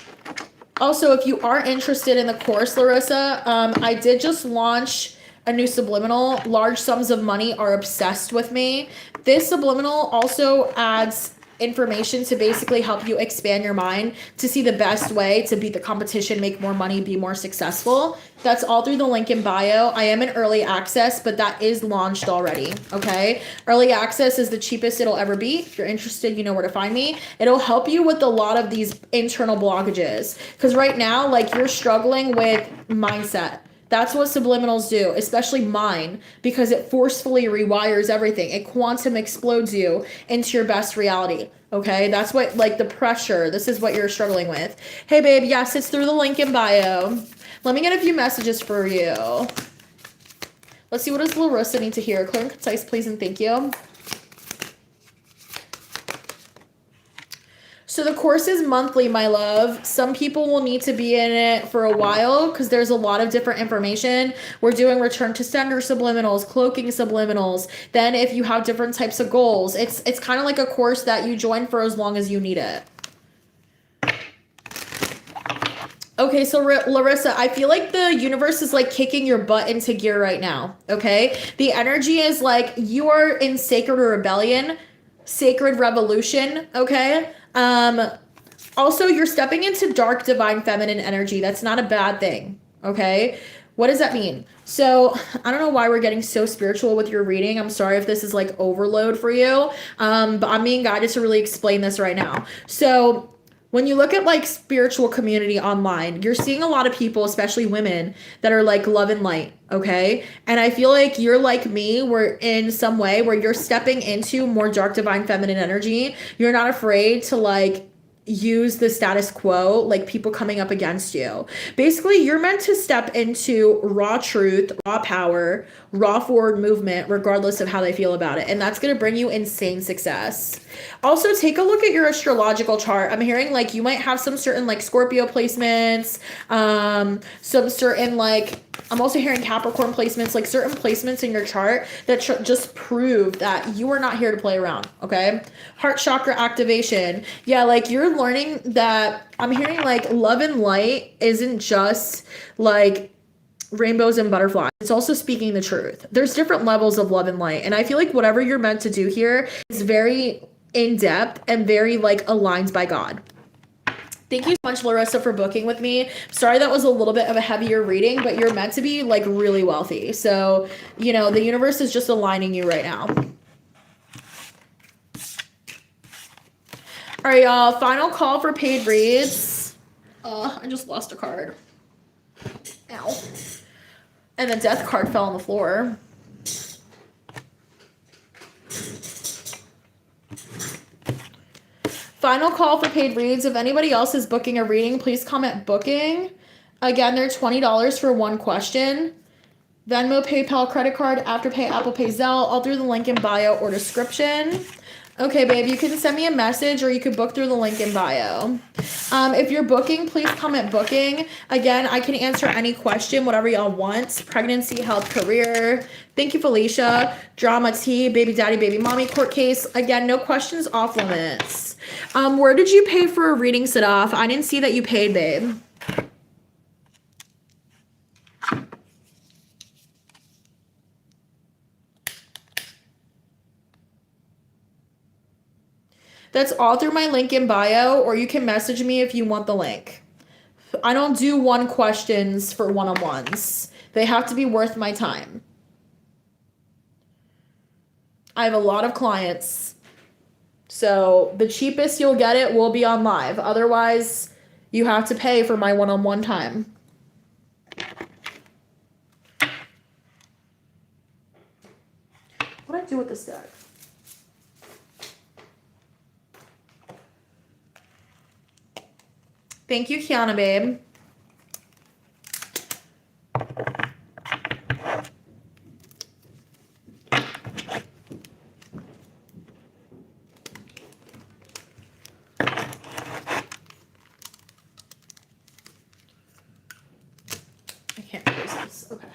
Also, if you are interested in the course, Larissa, I did just launch a new subliminal. Large sums of money are obsessed with me. This subliminal also adds information to basically help you expand your mind to see the best way to beat the competition, make more money, be more successful. That's all through the link in bio. I am in early access, but that is launched already. Okay. Early access is the cheapest it'll ever be. If you're interested, you know where to find me. It'll help you with a lot of these internal blockages. Because right now, like, you're struggling with mindset. That's what subliminals do, especially mine, because it forcefully rewires everything. It quantum explodes you into your best reality, okay? That's what, like, the pressure, this is what you're struggling with. Hey, babe, yes, it's through the link in bio. Let me get a few messages for you. Let's see, what does Larissa need to hear? Clear and concise, please, and thank you. So the course is monthly, my love. Some people will need to be in it for a while because there's a lot of different information. We're doing return to sender subliminals, cloaking subliminals. Then if you have different types of goals, it's kind of like a course that you join for as long as you need it. Okay, so Larissa, I feel like the universe is like kicking your butt into gear right now, okay? The energy is like you are in sacred rebellion, sacred revolution, okay? Also, you're stepping into dark divine feminine energy. That's not a bad thing, okay? What does that mean? So, I don't know why we're getting so spiritual with your reading. I'm sorry if this is like overload for you, but I'm being guided to really explain this right now. So, when you look at like spiritual community online, you're seeing a lot of people, especially women, that are like love and light, okay? And I feel like you're like me, where in some way where you're stepping into more dark divine feminine energy. You're not afraid to like use the status quo, like people coming up against you. Basically, you're meant to step into raw truth, raw power, raw forward movement, regardless of how they feel about it. And that's going to bring you insane success. Also, take a look at your astrological chart. I'm hearing like you might have some certain like Scorpio placements, some certain like, I'm also hearing Capricorn placements, like certain placements in your chart that just prove that you are not here to play around, okay? Heart chakra activation. Yeah, like you're learning that I'm hearing like love and light isn't just like rainbows and butterflies. It's also speaking the truth. There's different levels of love and light. And I feel like whatever you're meant to do here is very in depth and very like aligned by God. Thank you so much, Larissa, for booking with me. Sorry that was a little bit of a heavier reading, but you're meant to be like really wealthy. So, you know, the universe is just aligning you right now. All right, y'all. Final call for paid reads. I just lost a card. Ow. And the death card fell on the floor. Final call for paid reads. If anybody else is booking a reading, please comment booking. Again, they're $20 for one question. Venmo, PayPal, credit card, Afterpay, Apple Pay, Zelle, all through the link in bio or description. Okay, babe, you can send me a message or you can book through the link in bio. If you're booking, please comment booking. Again, I can answer any question, whatever y'all want. Pregnancy, health, career. Thank you, Felicia. Drama, tea, baby daddy, baby mommy, court case. Again, no questions off limits. Where did you pay for a reading, Sadaf? I didn't see that you paid, babe. That's all through my link in bio, or you can message me if you want the link. I don't do one questions for one-on-ones. They have to be worth my time. I have a lot of clients. So the cheapest you'll get it will be on live. Otherwise, you have to pay for my one-on-one time. What do I do with this deck? Thank you, Kiana, babe. I can't use this. Okay.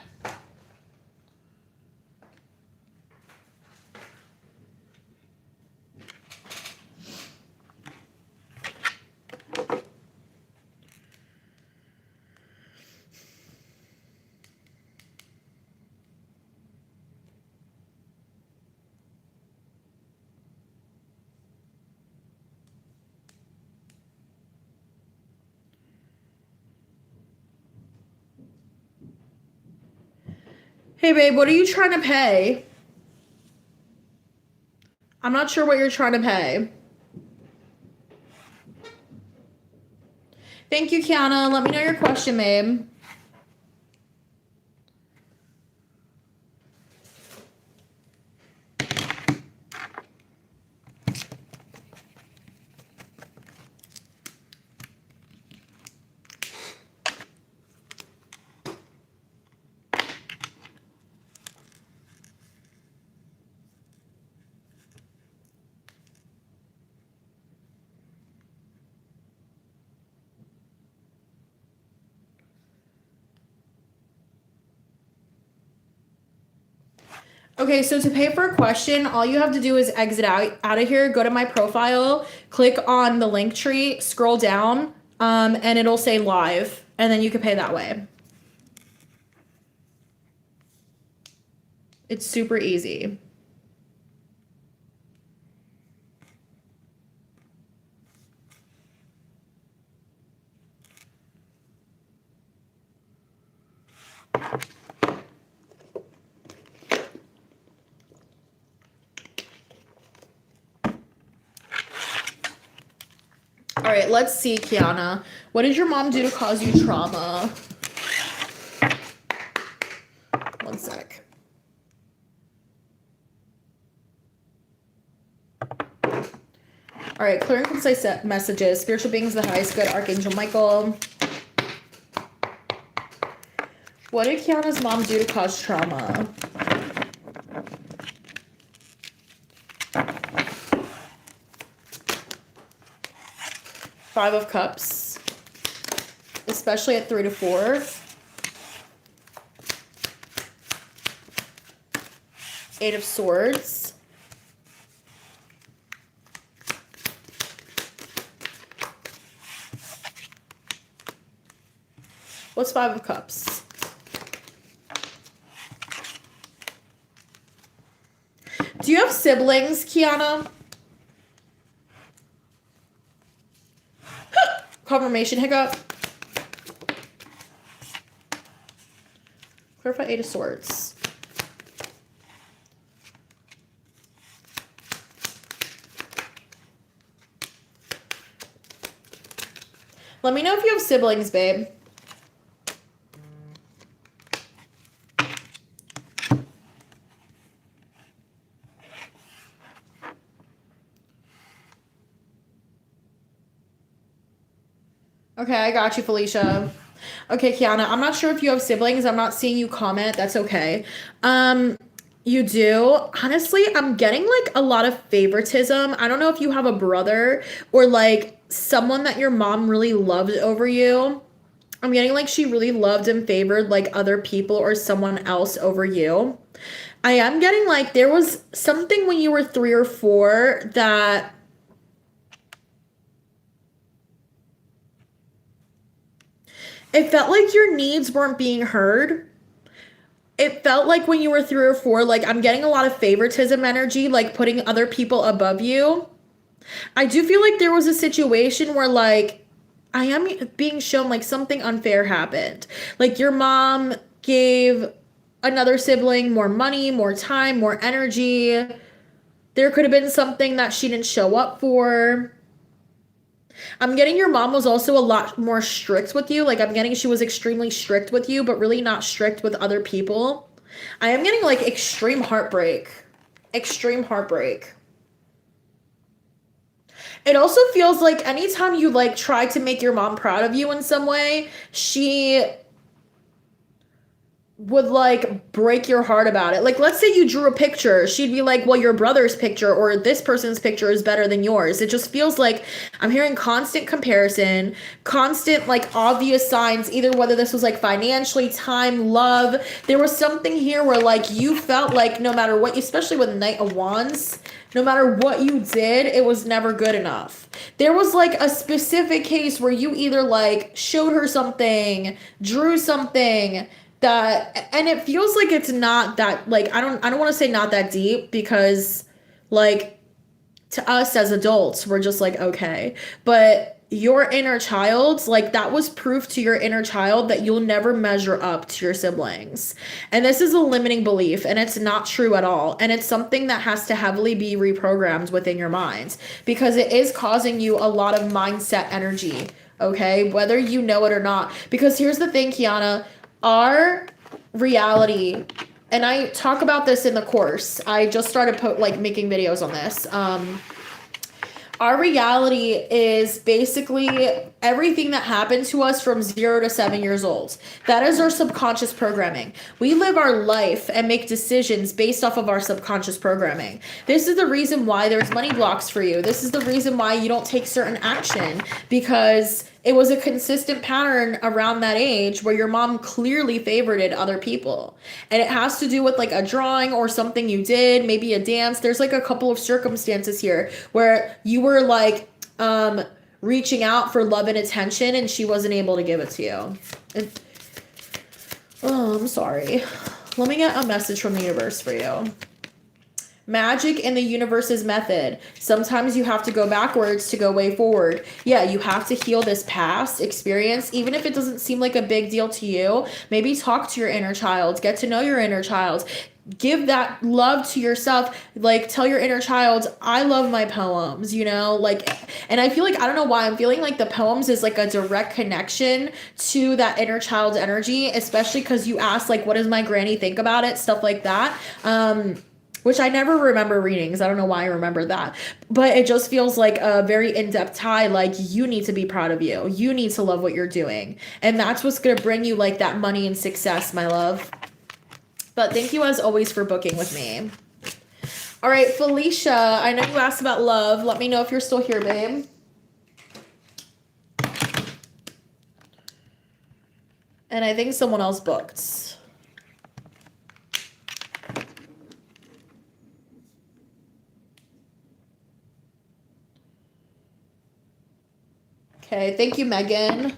Hey, babe, what are you trying to pay? I'm not sure what you're trying to pay. Thank you, Kiana. Let me know your question, babe. Okay, so to pay for a question, all you have to do is exit out of here, go to my profile, click on the link tree, scroll down, and it'll say live, and then you can pay that way. It's super easy. All right, let's see, Kiana. What did your mom do to cause you trauma? One sec. All right, clear and concise messages. Spiritual beings, the highest good, Archangel Michael. What did Kiana's mom do to cause trauma? Five of Cups, especially at 3 to 4. Eight of Swords. What's Five of Cups? Do you have siblings, Kiana? Confirmation hiccup. Clarify Eight of Swords. Let me know if you have siblings, babe. Okay, I got you, Felicia. Okay, Kiana, I'm not sure if you have siblings. I'm not seeing you comment. That's okay. You do. Honestly, I'm getting like a lot of favoritism. I don't know if you have a brother or like someone that your mom really loved over you. I'm getting like she really loved and favored like other people or someone else over you. I am getting like there was something when you were 3 or 4 that it felt like your needs weren't being heard. It felt like when you were 3 or 4, like I'm getting a lot of favoritism energy, like putting other people above you. I do feel like there was a situation where like I am being shown like something unfair happened. Like your mom gave another sibling more money, more time, more energy. There could have been something that she didn't show up for. I'm getting your mom was also a lot more strict with you. Like I'm getting she was extremely strict with you, but really not strict with other people. I am getting like extreme heartbreak. extreme heartbreak. It also feels like anytime you like try to make your mom proud of you in some way, she would like break your heart about it. Like, let's say you drew a picture, she'd be like, well, your brother's picture or this person's picture is better than yours. It just feels like I'm hearing constant comparison, constant like obvious signs, either whether this was like financially, time, love. There was something here where like you felt like no matter what, especially with Knight of Wands, no matter what you did, it was never good enough. There was like a specific case where you either like showed her something, drew something, that, and it feels like it's not that, like, I don't want to say not that deep, because like to us as adults we're just like okay, but your inner child, like that was proof to your inner child that you'll never measure up to your siblings. And this is a limiting belief, and it's not true at all, and it's something that has to heavily be reprogrammed within your minds, because it is causing you a lot of mindset energy, okay, whether you know it or not. Because here's the thing, Kiana, our reality, and I talk about this in the course, I just started making videos on this. Our reality is basically everything that happened to us from 0 to 7 years old. That is our subconscious programming. We live our life and make decisions based off of our subconscious programming. This is the reason why there's money blocks for you. This is the reason why you don't take certain action, because it was a consistent pattern around that age where your mom clearly favorited other people. And it has to do with like a drawing or something you did, maybe a dance. There's like a couple of circumstances here where you were like reaching out for love and attention and she wasn't able to give it to you. Oh, I'm sorry. Let me get a message from the universe for you. Magic in the universe's method. Sometimes you have to go backwards to go way forward. Yeah, you have to heal this past experience, even if it doesn't seem like a big deal to you. Maybe talk to your inner child, get to know your inner child. Give that love to yourself. Like, tell your inner child, I love my poems, you know? Like, and I feel like, I don't know why, I'm feeling like the poems is like a direct connection to that inner child energy, especially because you asked, like, what does my granny think about it? Stuff like that. Which I never remember reading, because I don't know why I remember that. But it just feels like a very in-depth tie, like you need to be proud of you. You need to love what you're doing. And that's what's going to bring you like that money and success, my love. But thank you as always for booking with me. All right, Felicia, I know you asked about love. Let me know if you're still here, babe. And I think someone else booked. Okay, thank you, Megan.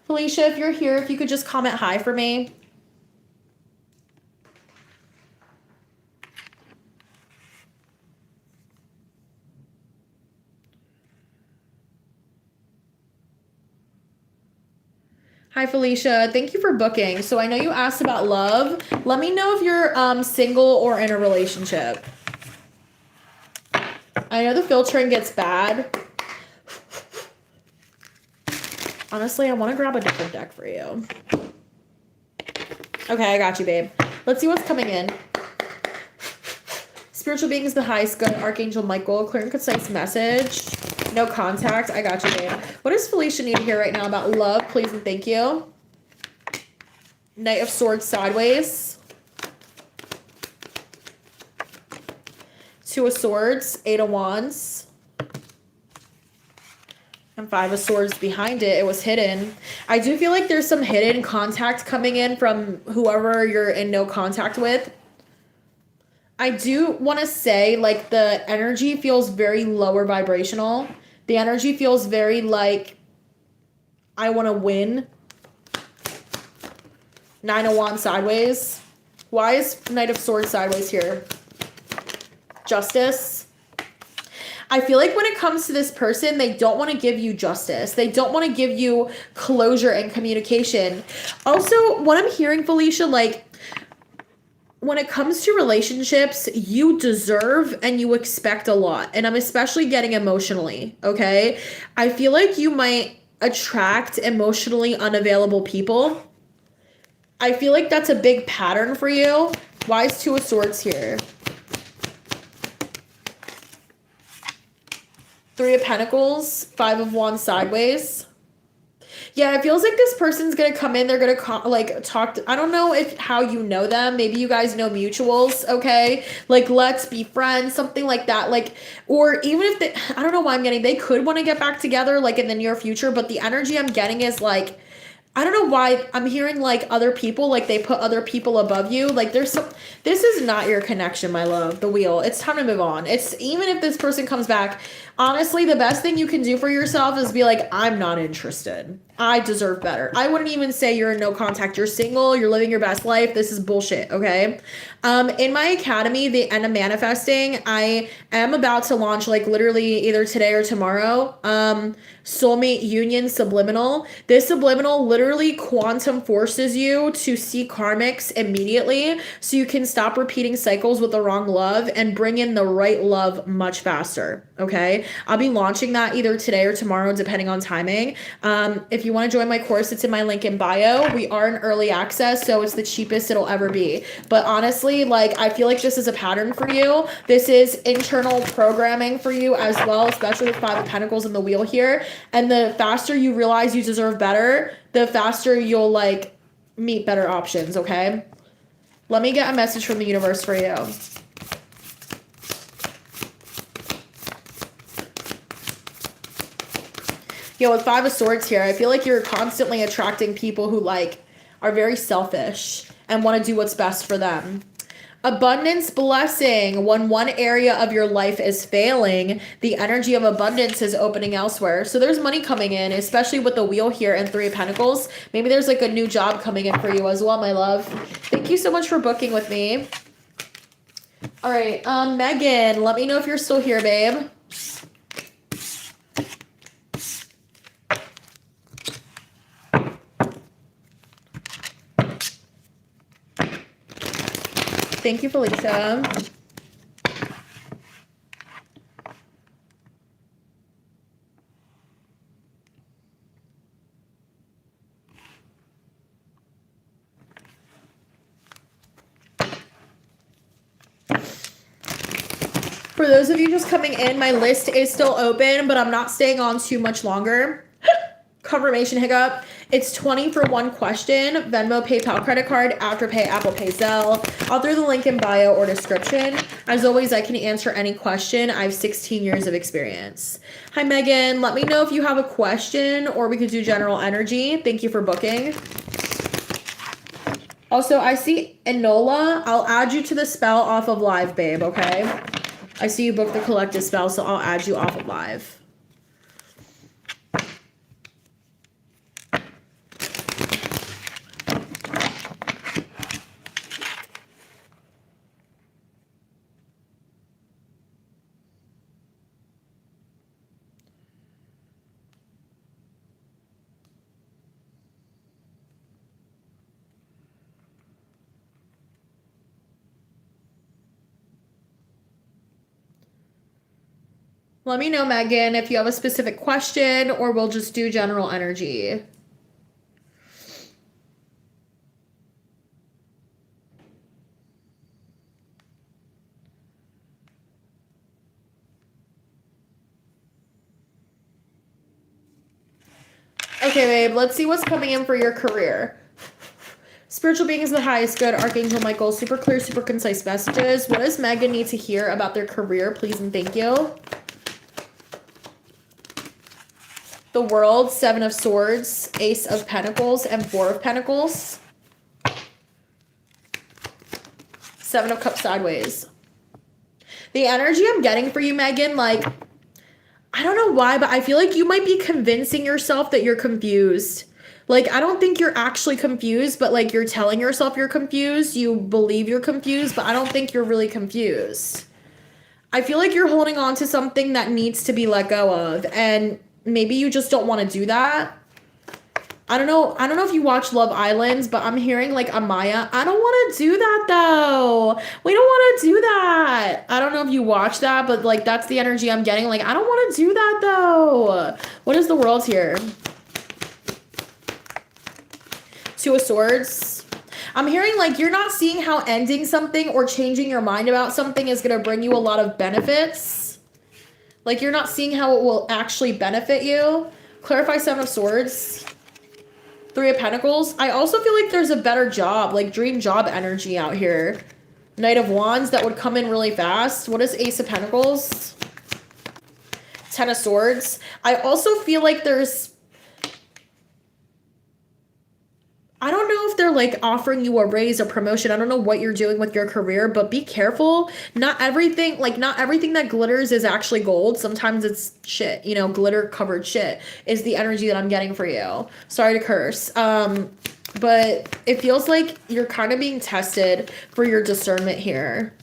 Felicia, if you're here, if you could just comment hi for me. Hi, Felicia. Thank you for booking. So I know you asked about love. Let me know if you're single or in a relationship. I know the filtering gets bad. Honestly, I want to grab a different deck for you. Okay, I got you, babe. Let's see what's coming in. Spiritual beings, the highest good. Archangel Michael, clear and concise message. No contact. I got you, babe. What does Felicia need to hear right now about love? Please and thank you. Knight of Swords sideways. Two of Swords. Eight of Wands. And Five of Swords behind it. It was hidden. I do feel like there's some hidden contact coming in from whoever you're in no contact with. I do want to say, like, the energy feels very lower vibrational. The energy feels very like, I want to win. Nine of Wands sideways. Why is Knight of Swords sideways here? Justice. I feel like when it comes to this person, they don't want to give you justice. They don't want to give you closure and communication. Also, what I'm hearing, Felicia, like, when it comes to relationships, you deserve and you expect a lot. And I'm especially getting emotionally, okay? I feel like you might attract emotionally unavailable people. I feel like that's a big pattern for you. Why is Two of Swords here? Three of Pentacles, Five of Wands sideways. Yeah, it feels like this person's gonna come in. They're gonna like talk. I don't know if how you know them. Maybe you guys know mutuals. Okay, like let's be friends, something like that. Like, or even if they, I don't know why I'm getting. They could want to get back together like in the near future. But the energy I'm getting is like, I don't know why I'm hearing like other people, like they put other people above you. Like there's some, this is not your connection, my love, the wheel. It's time to move on. It's even if this person comes back, honestly, the best thing you can do for yourself is be like, I'm not interested. I deserve better. I wouldn't even say you're in no contact. You're single. You're living your best life. This is bullshit. Okay. In my academy, the end of manifesting, I am about to launch like literally either today or tomorrow. Soulmate Union Subliminal. This subliminal literally quantum forces you to see karmics immediately so you can stop repeating cycles with the wrong love and bring in the right love much faster. Okay. I'll be launching that either today or tomorrow, depending on timing. If you want to join my course, it's in my link in bio. We are in early access, so it's the cheapest it'll ever be. But honestly, like, I feel like this is a pattern for you. This is internal programming for you as well, especially with Five of Pentacles and the wheel here. And the faster you realize you deserve better, the faster you'll like meet better options, okay? Let me get a message from the universe for you. Yo, with Five of Swords here, I feel like you're constantly attracting people who like are very selfish and want to do what's best for them. Abundance blessing. When one area of your life is failing, the energy of abundance is opening elsewhere. So there's money coming in, especially with the wheel here and Three of Pentacles. Maybe there's like a new job coming in for you as well, my love. Thank you so much for booking with me. All right, Megan, let me know if you're still here, babe. Thank you, Felicia. For those of you just coming in, my list is still open, but I'm not staying on too much longer. Confirmation hiccup. It's 20 for one question. Venmo, PayPal, credit card, Afterpay, Apple Pay, Zelle. I'll throw the link in bio or description. As always, I can answer any question. I have 16 years of experience. Hi, Megan. Let me know if you have a question or we could do general energy. Thank you for booking. Also, I see Enola. I'll add you to the spell off of live, babe, okay? I see you booked the collective spell, so I'll add you off of live. Let me know, Megan, if you have a specific question or we'll just do general energy. Okay, babe, let's see what's coming in for your career. Spiritual being is the highest good. Archangel Michael, super clear, super concise messages. What does Megan need to hear about their career? Please and thank you. The World, Seven of Swords, Ace of Pentacles, and Four of Pentacles. Seven of Cups sideways. The energy I'm getting for you, Megan, like, I don't know why, but I feel like you might be convincing yourself that you're confused. Like, I don't think you're actually confused, but like you're telling yourself you're confused. You believe you're confused, but I don't think you're really confused. I feel like you're holding on to something that needs to be let go of, and maybe you just don't want to do that. I don't know if you watch Love Island, but I'm hearing like Amaya. I don't want to do that though. We don't want to do that. I don't know if you watch that, but like that's the energy I'm getting. Like, I don't want to do that though. What is the world here? Two of Swords. I'm hearing like you're not seeing how ending something or changing your mind about something is going to bring you a lot of benefits. Like you're not seeing how it will actually benefit you. Clarify Seven of Swords. Three of Pentacles. I also feel like there's a better job, like dream job energy out here. Knight of Wands that would come in really fast. What is Ace of Pentacles? Ten of Swords. I also feel like I don't know if they're like offering you a raise, a promotion. I don't know what you're doing with your career, but be careful. Not everything that glitters is actually gold. Sometimes it's shit, you know, glitter covered shit is the energy that I'm getting for you. Sorry to curse. But it feels like you're kind of being tested for your discernment here.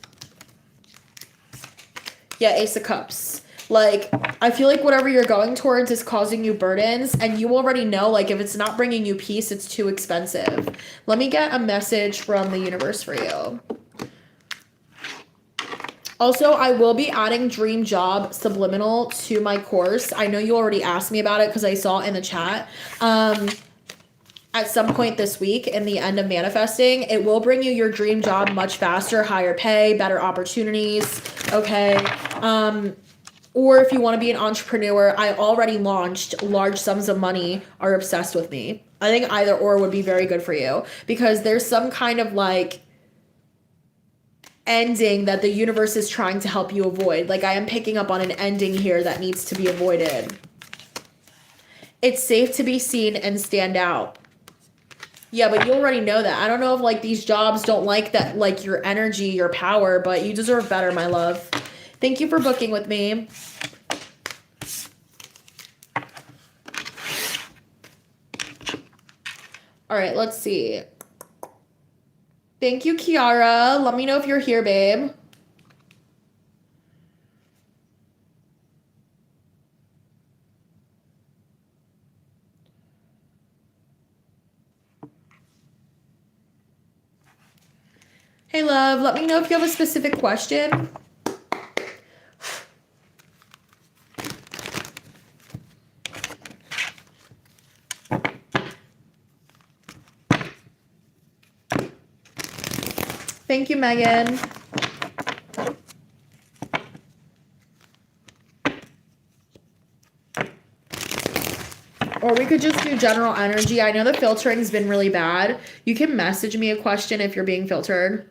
Yeah, Ace of Cups. Like, I feel like whatever you're going towards is causing you burdens, and you already know, like, if it's not bringing you peace, it's too expensive. Let me get a message from the universe for you. Also, I will be adding Dream Job Subliminal to my course. I know you already asked me about it because I saw it in the chat. At some point this week, in the end of manifesting, it will bring you your dream job much faster, higher pay, better opportunities, okay? Or if you want to be an entrepreneur, I already launched large sums of money are obsessed with me. I think either or would be very good for you because there's some kind of like ending that the universe is trying to help you avoid. Like I am picking up on an ending here that needs to be avoided. It's safe to be seen and stand out. Yeah, but you already know that. I don't know if like these jobs don't like that, like your energy, your power, but you deserve better, my love. Thank you for booking with me. All right, let's see. Thank you, Kiara. Let me know if you're here, babe. Hey, love. Let me know if you have a specific question. Thank you, Megan. Or we could just do general energy. I know the filtering's been really bad. You can message me a question if you're being filtered.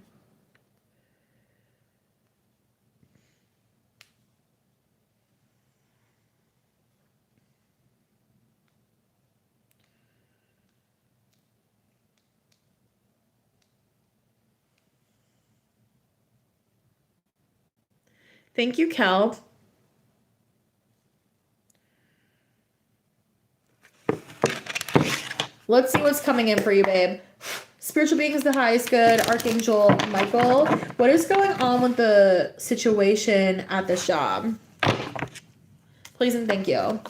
Thank you, Kel. Let's see what's coming in for you, babe. Spiritual being is the highest good. Archangel Michael. What is going on with the situation at this job? Please and thank you.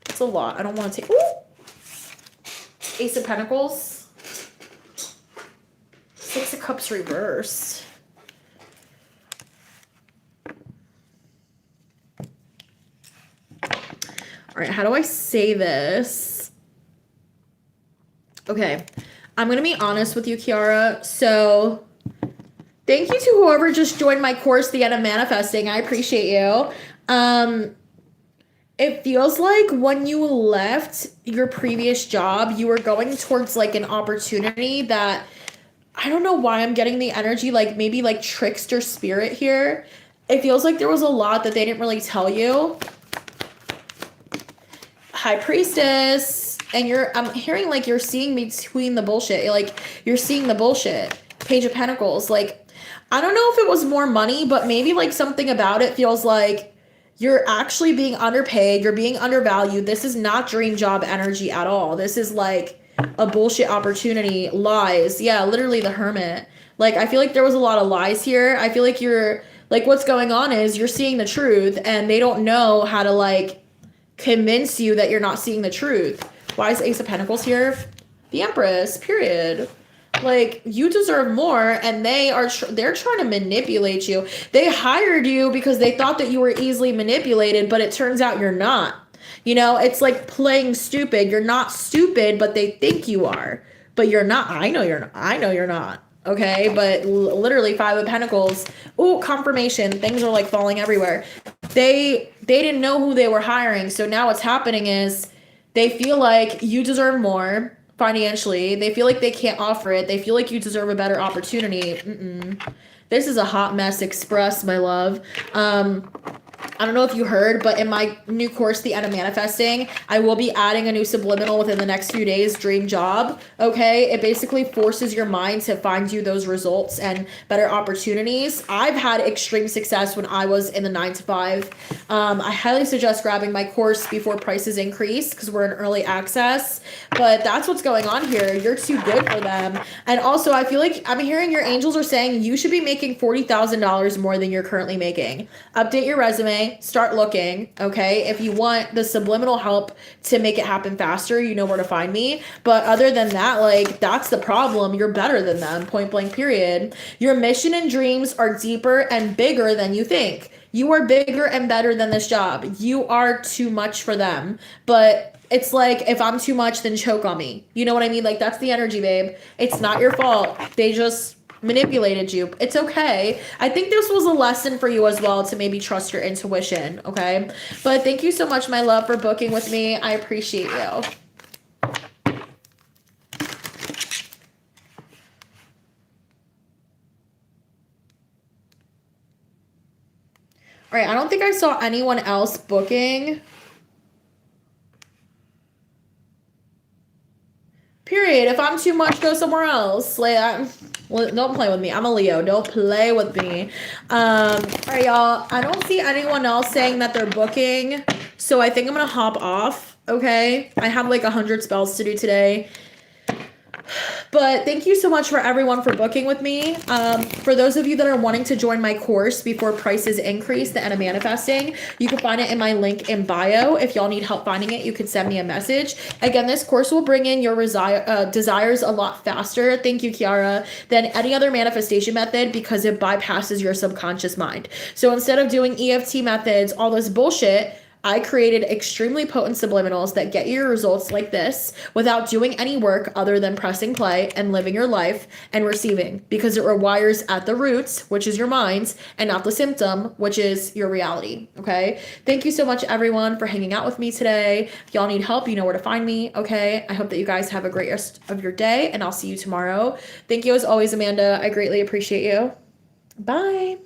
It's a lot. I don't want to take... Ooh! Ace of Pentacles. Six of Cups reversed. All right, how do I say this? Okay, I'm going to be honest with you, Kiara. So, thank you to whoever just joined my course, The End of Manifesting. I appreciate you. It feels like when you left your previous job, you were going towards like an opportunity that, I don't know why I'm getting the energy, like maybe like trickster spirit here. It feels like there was a lot that they didn't really tell you. High Priestess, and I'm hearing like you're seeing between the bullshit. Like you're seeing the bullshit. Page of Pentacles. Like, I don't know if it was more money, but maybe like something about it feels like you're actually being underpaid. You're being undervalued. This is not dream job energy at all. This is like a bullshit opportunity. Lies. Yeah, literally the Hermit. Like, I feel like there was a lot of lies here. I feel like you're, like, what's going on is you're seeing the truth and they don't know how to, like, convince you that you're not seeing the truth. Why is Ace of Pentacles here? The Empress, period. Like, you deserve more, and they're trying to manipulate you. They hired you because they thought that you were easily manipulated, but it turns out you're not. You know, it's like playing stupid. You're not stupid, but they think you are. But you're not. I know you're not. I know you're not. Okay, but literally Five of Pentacles. Ooh, confirmation. Things are like falling everywhere. They didn't know who they were hiring, so now what's happening is they feel like you deserve more financially. They feel like they can't offer it. They feel like you deserve a better opportunity. This is a hot mess express, my love. I don't know if you heard, but in my new course, The End of Manifesting, I will be adding a new subliminal within the next few days, Dream Job. Okay. It basically forces your mind to find you those results and better opportunities. I've had extreme success when I was in the 9 to 5. I highly suggest grabbing my course before prices increase because we're in early access. But that's what's going on here. You're too good for them. And also, I feel like I'm hearing your angels are saying you should be making $40,000 more than you're currently making. Update your resume, start looking, okay? If you want the subliminal help to make it happen faster, you know where to find me. But other than that, like, that's the problem. You're better than them, point blank, period. Your mission and dreams are deeper and bigger than you think. You are bigger and better than this job. You are too much for them. But it's like, if I'm too much, then choke on me. You know what I mean? Like, that's the energy, babe. It's not your fault. They just manipulated you. It's okay. I think this was a lesson for you as well to maybe trust your intuition, okay? But thank you so much, my love, for booking with me. I appreciate you. All right, I don't think I saw anyone else booking. Period. If I'm too much, go somewhere else. Like, don't play with me. I'm a Leo. Don't play with me. All right, y'all. I don't see anyone else saying that they're booking, so I think I'm gonna hop off. Okay. I have like 100 spells to do today. But thank you so much for everyone for booking with me. For those of you that are wanting to join my course before prices increase, The End of Manifesting, you can find it in my link in bio. If y'all need help finding it, you can send me a message. Again, this course will bring in your desires a lot faster, thank you, Kiara, than any other manifestation method because it bypasses your subconscious mind. So instead of doing EFT methods, all this bullshit, I created extremely potent subliminals that get you results like this without doing any work other than pressing play and living your life and receiving, because it rewires at the roots, which is your minds, and not the symptom, which is your reality. Okay. Thank you so much, everyone, for hanging out with me today. If y'all need help, you know where to find me. Okay. I hope that you guys have a great rest of your day, and I'll see you tomorrow. Thank you as always, Amanda. I greatly appreciate you. Bye.